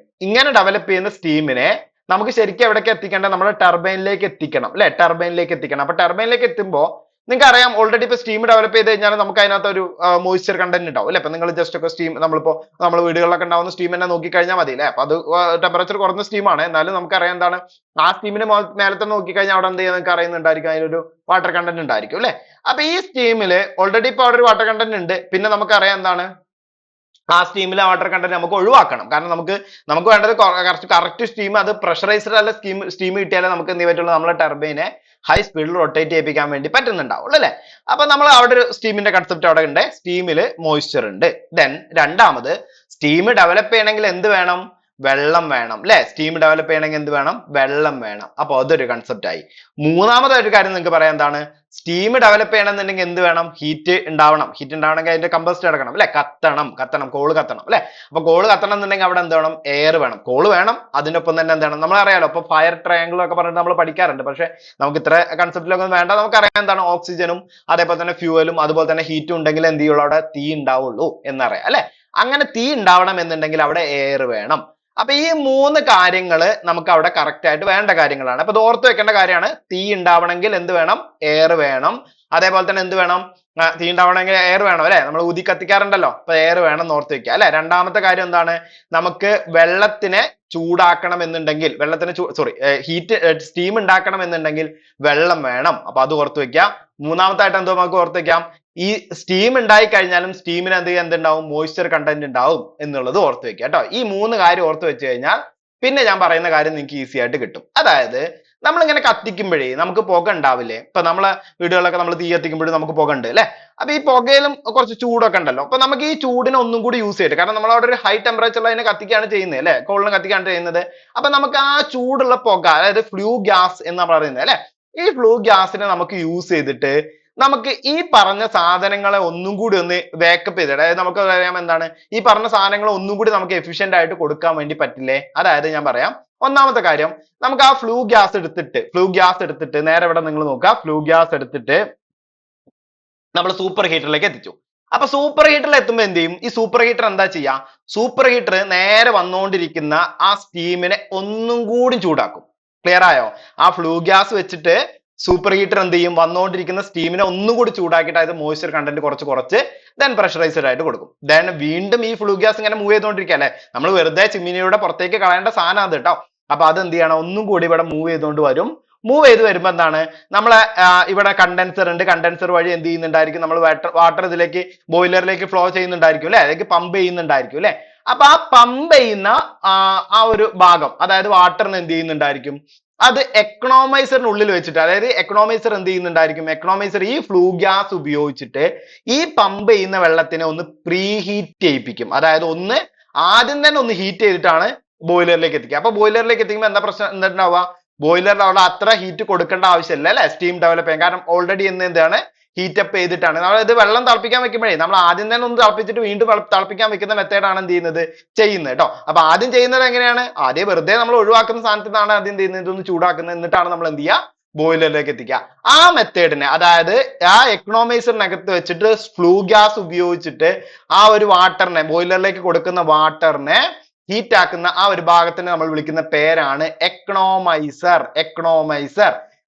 ഇങ്ങനെ ഡെവലപ്പ് ചെയ്യുന്ന സ്റ്റീമിനെ നമുക്ക് ശരിക്കും എവിടേക്ക് എത്തിക്കേണ്ടത് നമ്മുടെ ടർബൈനിലേക്ക് എത്തിക്കണം അല്ലെ, ടർബൈനിലേക്ക് എത്തിക്കണം. അപ്പൊ ടർബൈനിലേക്ക് എത്തുമ്പോൾ നിങ്ങൾക്ക് അറിയാം ഓൾറെഡി ഇപ്പൊ സ്റ്റീം ഡെവലപ്പ് ചെയ്ത് കഴിഞ്ഞാൽ നമുക്ക് അതിനകത്ത് ഒരു മോയ്സ്ചർ കണ്ടന്റ് ഉണ്ടാവും അല്ലെ. അപ്പൊ നിങ്ങൾ ജസ്റ്റ് ഒക്കെ സ്റ്റീം നമ്മൾ വീടുകളിലൊക്കെ ഉണ്ടാവുന്ന സ്റ്റീം തന്നെ നോക്കിക്കഴിഞ്ഞാൽ മതി അല്ലെ. അപ്പൊ അത് ടെമ്പറേച്ചർ കുറഞ്ഞ സ്റ്റീമാണ്, എന്നാലും നമുക്കറിയാം എന്താണ് ആ സ്റ്റീമിന് മേലത്തെ നോക്കിക്കഴിഞ്ഞാൽ അവിടെ എന്ത് ചെയ്യാൻ നിങ്ങൾക്ക് അറിയുന്നുണ്ടായിരിക്കും അതിലൊരു വാട്ടർ കണ്ടന്റ് ഉണ്ടായിരിക്കും അല്ലെ. അപ്പൊ ഈ സ്റ്റീമില് ഓൾറെഡി ഇപ്പൊ അവിടെ ഒരു വാട്ടർ കണ്ടന്റ് ഉണ്ട്. പിന്നെ നമുക്കറിയാം എന്താണ് ആ സ്റ്റീമിലെ വാട്ടർ കണ്ടന്റ് നമുക്ക് ഒഴിവാക്കണം. കാരണം നമുക്ക് വേണ്ടത് കറക്റ്റ് സ്റ്റീം, അത് പ്രഷറൈസ്ഡ് അല്ല സ്റ്റീം കിട്ടിയാലേ നമുക്ക് എന്ത് പറ്റുള്ളൂ നമ്മളെ ടർബൈനെ ഹൈ സ്പീഡിൽ റൊട്ടേറ്റ് ചെയ്യിപ്പിക്കാൻ വേണ്ടി പറ്റുന്നുണ്ടാവുള്ളൂ അല്ലെ. അപ്പൊ നമ്മൾ അവിടെ ഒരു സ്റ്റീമിന്റെ കൺസെപ്റ്റ് അവിടെ ഉണ്ട്, സ്റ്റീമില് മോയ്സ്ചർ ഉണ്ട്. ദെൻ രണ്ടാമത് സ്റ്റീം ഡെവലപ്പ് ചെയ്യണമെങ്കിൽ എന്ത് വേണം, വെള്ളം വേണം അല്ലെ. സ്റ്റീം ഡെവലപ്പ് ചെയ്യണമെങ്കിൽ എന്ത് വേണം? വെള്ളം വേണം. അപ്പൊ അതൊരു കൺസെപ്റ്റ് ആയി. മൂന്നാമത്തെ ഒരു കാര്യം നിങ്ങൾക്ക് പറയാം എന്താണ്? സ്റ്റീം ഡെവലപ്പ് ചെയ്യണമെന്നുണ്ടെങ്കിൽ എന്ത് വേണം? ഹീറ്റ് ഉണ്ടാവണം. ഹീറ്റ് ഉണ്ടാവണമെങ്കിൽ അതിന്റെ കമ്പസ്റ്റ് നടക്കണം അല്ലെ. കത്തണം കോള് കത്തണം അല്ലെ. അപ്പൊ കോള് കത്തണം എന്നുണ്ടെങ്കിൽ അവിടെ എന്ത് വേണം? എയർ വേണം. കോള് വേണം, അതിനൊപ്പം തന്നെ എന്താണ്? നമ്മൾ അറിയാലോ, ഇപ്പൊ ഫയർ ട്രയാങ്കിൾ ഒക്കെ പറഞ്ഞിട്ട് നമ്മൾ പഠിക്കാറുണ്ട്. പക്ഷെ നമുക്ക് ഇത്ര കൺസെപ്റ്റിലൊക്കെ വേണ്ട. നമുക്കറിയാം എന്താണ്? ഓക്സിജനും അതേപോലെ തന്നെ ഫ്യൂവലും അതുപോലെ തന്നെ ഹീറ്റും ഉണ്ടെങ്കിൽ എന്ത് ചെയ്യുള്ളൂ? അവിടെ തീ ഉണ്ടാവുള്ളൂ എന്നറിയാം അല്ലെ. അങ്ങനെ തീ ഉണ്ടാവണം എന്നുണ്ടെങ്കിൽ അവിടെ എയർ വേണം. അപ്പൊ ഈ മൂന്ന് കാര്യങ്ങള് നമുക്ക് അവിടെ കറക്റ്റ് ആയിട്ട് വേണ്ട കാര്യങ്ങളാണ്. അപ്പൊ ഇത് ഓർത്ത് വെക്കേണ്ട കാര്യമാണ്. തീ ഉണ്ടാവണമെങ്കിൽ എന്ത് വേണം? എയർ വേണം. അതേപോലെ തന്നെ എന്ത് വേണം? തീ ഉണ്ടാവണമെങ്കിൽ എയർ വേണം അല്ലെ. നമ്മൾ ഊതി കത്തിക്കാറുണ്ടല്ലോ, അപ്പൊ എയർ വേണം എന്ന് ഓർത്ത് വെക്കുക അല്ലെ. രണ്ടാമത്തെ കാര്യം എന്താണ്? നമുക്ക് വെള്ളത്തിനെ ചൂടാക്കണം എന്നുണ്ടെങ്കിൽ, സ്റ്റീം ഉണ്ടാക്കണം എന്നുണ്ടെങ്കിൽ വെള്ളം വേണം. അപ്പൊ അത് ഓർത്ത് വെക്കുക. മൂന്നാമത്തായിട്ട് എന്തോ നമുക്ക് ഓർത്ത് വെക്കാം? ഈ സ്റ്റീം ഉണ്ടായി കഴിഞ്ഞാലും സ്റ്റീമിന് എന്തുണ്ടാവും? മോയ്സ്ചർ കണ്ടന്റ് ഉണ്ടാവും എന്നുള്ളത് ഓർത്ത് വെക്കുക കേട്ടോ. ഈ മൂന്ന് കാര്യം ഓർത്ത് വെച്ച് കഴിഞ്ഞാൽ പിന്നെ ഞാൻ പറയുന്ന കാര്യം നിങ്ങൾക്ക് ഈസി ആയിട്ട് കിട്ടും. അതായത് നമ്മൾ ഇങ്ങനെ കത്തിക്കുമ്പോഴേ നമുക്ക് പുക ഉണ്ടാവില്ലേ? ഇപ്പൊ നമ്മളെ വീടുകളിലൊക്കെ നമ്മൾ തീ കത്തിക്കുമ്പോഴും നമുക്ക് പുക ഉണ്ട് അല്ലെ. അപ്പൊ ഈ പുകയിലും കുറച്ച് ചൂടൊക്കെ ഉണ്ടല്ലോ. അപ്പൊ നമുക്ക് ഈ ചൂടിനെ ഒന്നും കൂടി യൂസ് ചെയ്തിട്ട്, കാരണം നമ്മൾ അവിടെ ഒരു ഹൈ ടെമ്പറേച്ചറിൽ അതിനെ കത്തിക്കുകയാണ് ചെയ്യുന്നത് അല്ലെ, കോളിനെ കത്തിക്കുകയാണ് ചെയ്യുന്നത്. അപ്പൊ നമുക്ക് ആ ചൂടുള്ള പുക, അതായത് ഫ്ലൂ ഗ്യാസ് എന്ന് പറയുന്നത് അല്ലെ, ഈ ഫ്ലൂ ഗ്യാസിനെ നമുക്ക് യൂസ് ചെയ്തിട്ട് നമുക്ക് ഈ പറഞ്ഞ സാധനങ്ങളെ ഒന്നും കൂടി ഒന്ന് വേക്കപ്പ് ചെയ്തിട്ട്, അതായത് നമുക്ക് അറിയാം എന്താണ്, ഈ പറഞ്ഞ സാധനങ്ങൾ ഒന്നും കൂടി നമുക്ക് എഫിഷ്യന്റ് ആയിട്ട് കൊടുക്കാൻ വേണ്ടി പറ്റില്ലേ? അതായത് ഞാൻ പറയാം. ഒന്നാമത്തെ കാര്യം, നമുക്ക് ആ ഫ്ലൂ ഗ്യാസ് എടുത്തിട്ട് നേരെ ഇവിടെ നിങ്ങൾ നോക്കുക, ഫ്ലൂ ഗ്യാസ് എടുത്തിട്ട് നമ്മൾ സൂപ്പർ ഹീറ്ററിലേക്ക് എത്തിച്ചു. അപ്പൊ സൂപ്പർ ഹീറ്ററിൽ എത്തുമ്പോൾ എന്ത് ചെയ്യും? ഈ സൂപ്പർ ഹീറ്റർ എന്താ ചെയ്യാ? സൂപ്പർ ഹീറ്റർ നേരെ വന്നുകൊണ്ടിരിക്കുന്ന ആ സ്റ്റീമിനെ ഒന്നും കൂടി ചൂടാക്കും. ക്ലിയർ ആയോ? ആ ഫ്ലൂ ഗ്യാസ് വെച്ചിട്ട് സൂപ്പർ ഹീറ്റർ എന്ത് ചെയ്യും? വന്നുകൊണ്ടിരിക്കുന്ന സ്റ്റീമിനെ ഒന്നും കൂടി ചൂടാക്കിയിട്ട് അത് മോയ്സ്ചർ കണ്ടന്റ് കുറച്ച് ദെൻ പ്രഷറൈസ്ഡ് ആയിട്ട് കൊടുക്കും. ദെൻ വീണ്ടും ഈ ഫ്ലൂ ഗ്യാസ് ഇങ്ങനെ മൂവ് ചെയ്തുകൊണ്ടിരിക്കുക അല്ലെ. നമ്മൾ വെറുതെ ചിമ്മിനിയുടെ പുറത്തേക്ക് കളയേണ്ട സാധനം അത് കേട്ടോ. അപ്പൊ അത് എന്ത് ചെയ്യണം? ഒന്നും കൂടി ഇവിടെ മൂവ് ചെയ്തുകൊണ്ട് വരും. മൂവ് ചെയ്ത് വരുമ്പോ എന്താണ്? നമ്മളെ ഇവിടെ കണ്ടൻസർ ഉണ്ട്. കണ്ടൻസർ വഴി എന്ത് ചെയ്യുന്നുണ്ടായിരിക്കും? നമ്മൾ വാട്ടർ ഇതിലേക്ക് ബോയിലറിലേക്ക് ഫ്ലോ ചെയ്യുന്നുണ്ടായിരിക്കും അല്ലെ, അതിലേക്ക് പമ്പ് ചെയ്യുന്നുണ്ടായിരിക്കും അല്ലെ. അപ്പൊ ആ പമ്പ് ചെയ്യുന്ന ആ ഒരു ഭാഗം, അതായത് വാട്ടറിന് എന്ത് ചെയ്യുന്നുണ്ടായിരിക്കും? അത് എക്കണോമൈസറിനുള്ളിൽ വെച്ചിട്ട്, അതായത് എക്കണോമൈസർ എന്ത് ചെയ്യുന്നുണ്ടായിരിക്കും? എക്കണോമൈസർ ഈ ഫ്ലൂ ഗ്യാസ് ഉപയോഗിച്ചിട്ട് ഈ പമ്പ് ചെയ്യുന്ന വെള്ളത്തിനെ ഒന്ന് പ്രീ ഹീറ്റ് ചെയ്യിപ്പിക്കും. അതായത് ആദ്യം തന്നെ ഒന്ന് ഹീറ്റ് ചെയ്തിട്ടാണ് ബോയിലറിലേക്ക് എത്തിക്കുക. അപ്പൊ ബോയിലറിലേക്ക് എത്തിക്കുമ്പോൾ എന്താ പ്രശ്നം? എന്തുണ്ടാവുക? ബോയിലറിൽ അവിടെ അത്ര ഹീറ്റ് കൊടുക്കേണ്ട ആവശ്യമില്ല അല്ലെ, സ്റ്റീം ഡെവലപ്പ് ചെയ്യാൻ. കാരണം ഓൾറെഡി എന്താണ്? ഹീറ്റ് അപ്പ് ചെയ്തിട്ടാണ്. അതായത് വെള്ളം തിളപ്പിക്കാൻ വെക്കുമ്പോഴേ നമ്മൾ ആദ്യം തന്നെ ഒന്ന് തിളപ്പിച്ചിട്ട് വീണ്ടും തിളപ്പിക്കാൻ വെക്കുന്ന മെത്തേഡാണ് എന്ത് ചെയ്യുന്നത് കേട്ടോ. അപ്പൊ ആദ്യം ചെയ്യുന്നത് എങ്ങനെയാണ്? ആദ്യം വെറുതെ നമ്മൾ ഒഴിവാക്കുന്ന സാധനത്തിൽ നിന്നാണ് ആദ്യം ചെയ്യുന്നത്, ഇതൊന്ന് ചൂടാക്കുന്നത്. എന്നിട്ടാണ് നമ്മൾ എന്ത് ചെയ്യുക? ബോയിലറിലേക്ക് എത്തിക്കുക. ആ മെത്തേഡിനെ, അതായത് ആ എക്കണോമൈസറിനകത്ത് വെച്ചിട്ട് ഫ്ലൂ ഗ്യാസ് ഉപയോഗിച്ചിട്ട് ആ ഒരു വാട്ടറിനെ, ബോയിലറിലേക്ക് കൊടുക്കുന്ന വാട്ടറിനെ ഹീറ്റ് ആക്കുന്ന ആ ഒരു ഭാഗത്തിന് നമ്മൾ വിളിക്കുന്ന പേരാണ് എക്കണോമൈസർ.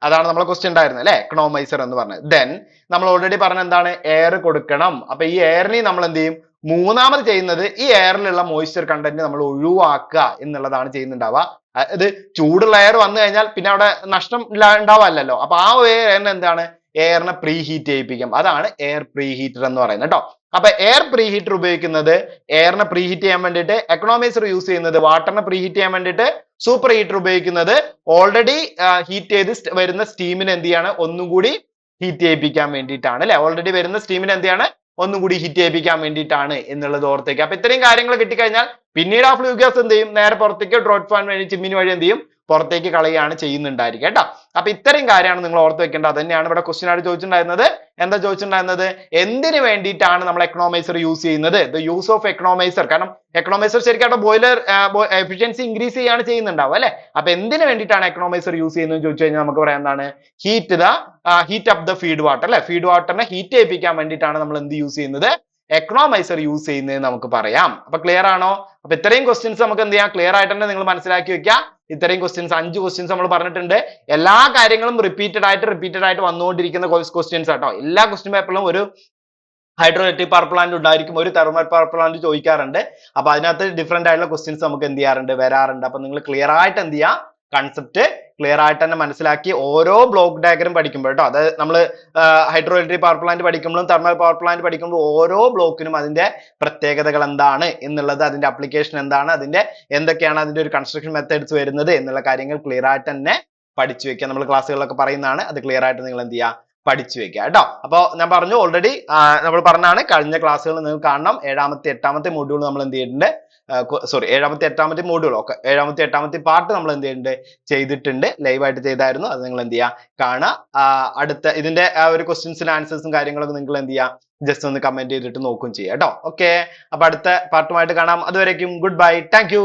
അതാണ് നമ്മളെ ക്വസ്റ്റ്യൻ ഉണ്ടായിരുന്നത് അല്ലെ, എക്കണോമൈസർ എന്ന് പറഞ്ഞത്. ദെൻ നമ്മൾ ഓൾറെഡി പറഞ്ഞ എന്താണ്? എയർ കൊടുക്കണം. അപ്പൊ ഈ എയറിനെ നമ്മൾ എന്ത് ചെയ്യും? മൂന്നാമത് ചെയ്യുന്നത് ഈ എയറിലുള്ള മോയ്സ്ചർ കണ്ടന്റ് നമ്മൾ ഒഴിവാക്കുക എന്നുള്ളതാണ് ചെയ്യുന്നുണ്ടാവുക. ഇത് ചൂടുള്ള എയർ വന്നു കഴിഞ്ഞാൽ പിന്നെ അവിടെ നഷ്ടം ഉണ്ടാവാല്ലോ. അപ്പൊ ആ എയറിനെ എന്താണ്? എയറിനെ പ്രീ ഹീറ്റ് ചെയ്യിപ്പിക്കും. അതാണ് എയർ പ്രീ ഹീറ്റർ എന്ന് പറയുന്നത് കേട്ടോ. അപ്പൊ എയർ പ്രീ ഹീറ്റർ ഉപയോഗിക്കുന്നത് എയറിനെ പ്രീ ഹീറ്റ് ചെയ്യാൻ വേണ്ടിയിട്ട്, എക്കണോമൈസർ യൂസ് ചെയ്യുന്നത് വാട്ടറിനെ പ്രീ ഹീറ്റ് ചെയ്യാൻ വേണ്ടിയിട്ട്, സൂപ്പർ ഹീറ്റർ ഉപയോഗിക്കുന്നത് ഓൾറെഡി ഹീറ്റ് ചെയ്ത് വരുന്ന സ്റ്റീമിനെ എന്ത് ചെയ്യാണ്? ഒന്നും കൂടി ഹീറ്റ് ചെയ്യിപ്പിക്കാൻ വേണ്ടിയിട്ടാണ് അല്ലെ. ഓൾറെഡി വരുന്ന സ്റ്റീമിനെ എന്ത് ചെയ്യാണ്? ഒന്നും കൂടി ഹീറ്റ് ചെയ്യിപ്പിക്കാൻ വേണ്ടിയിട്ടാണ് എന്നുള്ളത് ഓർത്തേക്ക്. അപ്പൊ ഇത്രയും കാര്യങ്ങൾ കിട്ടിക്കഴിഞ്ഞാൽ പിന്നീട് ആ ഫ്ലൂ ഗ്യാസ് എന്ത് ചെയ്യും? നേരെ പുറത്തേക്ക് ഡ്രോട്ട് ഫാൻ വഴി, ചിമ്മിനി വഴി എന്ത് ചെയ്യും? പുറത്തേക്ക് കളയാണ് ചെയ്യുന്നുണ്ടായിരിക്കും കേട്ടോ. അപ്പൊ ഇത്രയും കാര്യമാണ് നിങ്ങൾ ഓർത്ത് വെക്കേണ്ടത്. അത് തന്നെയാണ് ഇവിടെ ക്വസ്റ്റ്യൻ ആയിട്ട് ചോദിച്ചിട്ടുണ്ടായിരുന്നത്. എന്താ ചോദിച്ചിട്ടുണ്ടായിരുന്നത്? എന്തിനു വേണ്ടിയിട്ടാണ് നമ്മൾ എക്കണോമൈസർ യൂസ് ചെയ്യുന്നത്? The use of economiser. കാരണം എക്കണോമൈസർ ശരിക്കും ബോയിലർ എഫിഷ്യൻസി ഇൻക്രീസ് ചെയ്യാണ് ചെയ്യുന്നുണ്ടാവും അല്ലെ. അപ്പൊ എന്തിനു വേണ്ടിയിട്ടാണ് എക്കണോമൈസർ യൂസ് ചെയ്യുന്നത് ചോദിച്ചു കഴിഞ്ഞാൽ നമുക്ക് പറയാം എന്താണ്? Heat up the feed water അല്ലെ. ഫീഡ് വാട്ടറിനെ ഹീറ്റ് ചെയ്യിപ്പിക്കാൻ വേണ്ടിയിട്ടാണ് നമ്മൾ എന്ത് യൂസ് ചെയ്യുന്നത്? എക്കണോമൈസർ യൂസ് ചെയ്യുന്നത് നമുക്ക് പറയാം. അപ്പൊ ക്ലിയർ ആണോ? അപ്പൊ ഇത്രയും ക്വസ്റ്റ്യൻസ് നമുക്ക് എന്ത് ചെയ്യാം? ക്ലിയർ ആയിട്ട് തന്നെ നിങ്ങൾ മനസ്സിലാക്കി വെക്കുക. ഇത്രയും ക്വസ്റ്റ്യൻസ് 5 ക്വസ്റ്റ്യൻസ് നമ്മൾ പറഞ്ഞിട്ടുണ്ട്. എല്ലാ കാര്യങ്ങളും റിപ്പീറ്റഡ് ആയിട്ട് വന്നുകൊണ്ടിരിക്കുന്ന ക്വസ്റ്റ്യൻസ് ആട്ടോ. എല്ലാ ക്വസ്റ്റ്യൻ പേപ്പറിലും ഒരു ഹൈഡ്രോ ഇലക്ട്രിക് പവർ പ്ലാന്റ് ഉണ്ടായിരിക്കും, ഒരു തെർമൽ പവർ പ്ലാന്റ് ചോദിക്കാറുണ്ട്. അപ്പൊ അതിനകത്ത് ഡിഫറെന്റ് ആയിട്ടുള്ള ക്വസ്റ്റ്യൻസ് നമുക്ക് എന്ത് ചെയ്യാറുണ്ട്? വരാറുണ്ട്. അപ്പൊ നിങ്ങൾ ക്ലിയർ ആയിട്ട് എന്ത് ചെയ്യുക? കൺസെപ്റ്റ് ക്ലിയർ ആയിട്ട് തന്നെ മനസ്സിലാക്കി ഓരോ ബ്ലോക്ക് ഡയഗ്രം പഠിക്കുമ്പോൾ കേട്ടോ, അതായത് നമ്മൾ ഹൈഡ്രോ ഇലക്ട്രിക് പവർ പ്ലാന്റ് പഠിക്കുമ്പോഴും തെർമൽ പവർ പ്ലാന്റ് പഠിക്കുമ്പോൾ ഓരോ ബ്ലോക്കിനും അതിന്റെ പ്രത്യേകതകൾ എന്താണ് എന്നുള്ളത്, അതിന്റെ അപ്ലിക്കേഷൻ എന്താണ്, അതിന്റെ എന്തൊക്കെയാണ് അതിന്റെ ഒരു കൺസ്ട്രക്ഷൻ മെത്തേഡ്സ് വരുന്നത് എന്നുള്ള കാര്യങ്ങൾ ക്ലിയർ ആയിട്ട് തന്നെ പഠിച്ചു വെക്കുക. നമ്മൾ ക്ലാസ്സുകളിലൊക്കെ പറയുന്നതാണ്. അത് ക്ലിയർ ആയിട്ട് നിങ്ങൾ എന്ത് ചെയ്യുക? പഠിച്ചു വെക്കുക കേട്ടോ. അപ്പോൾ ഞാൻ പറഞ്ഞു ഓൾറെഡി നമ്മൾ പറഞ്ഞാണ്, കഴിഞ്ഞ ക്ലാസ്സുകൾ നിങ്ങൾ കാണണം. 7ാമത്തെ 8ാമത്തെ മൊഡ്യൂൾ നമ്മൾ എന്ത് ചെയ്തിട്ടുണ്ട്? സോറി ഏഴാമത്തെ എട്ടാമത്തെ മോഡ്യൂൾ ഒക്കെ ഏഴാമത്തെ എട്ടാമത്തെ പാർട്ട് നമ്മൾ എന്ത് ചെയ്യുന്നുണ്ട് ചെയ്തിട്ടുണ്ട്, ലൈവായിട്ട് ചെയ്തായിരുന്നു. അത് നിങ്ങൾ എന്ത് ചെയ്യുക കാണുക. അടുത്ത ഇതിന്റെ ഒരു ക്വസ്റ്റ്യൻസിന് ആൻസേഴ്സും കാര്യങ്ങളൊക്കെ നിങ്ങൾ എന്ത് ചെയ്യുക ജസ്റ്റ് ഒന്ന് കമന്റ് ചെയ്തിട്ട് നോക്കുകയും ചെയ്യാം കേട്ടോ. ഓക്കെ, അപ്പൊ അടുത്ത പാർട്ടുമായിട്ട് കാണാം. അതുവരേക്കും ഗുഡ് ബൈ, താങ്ക് യു.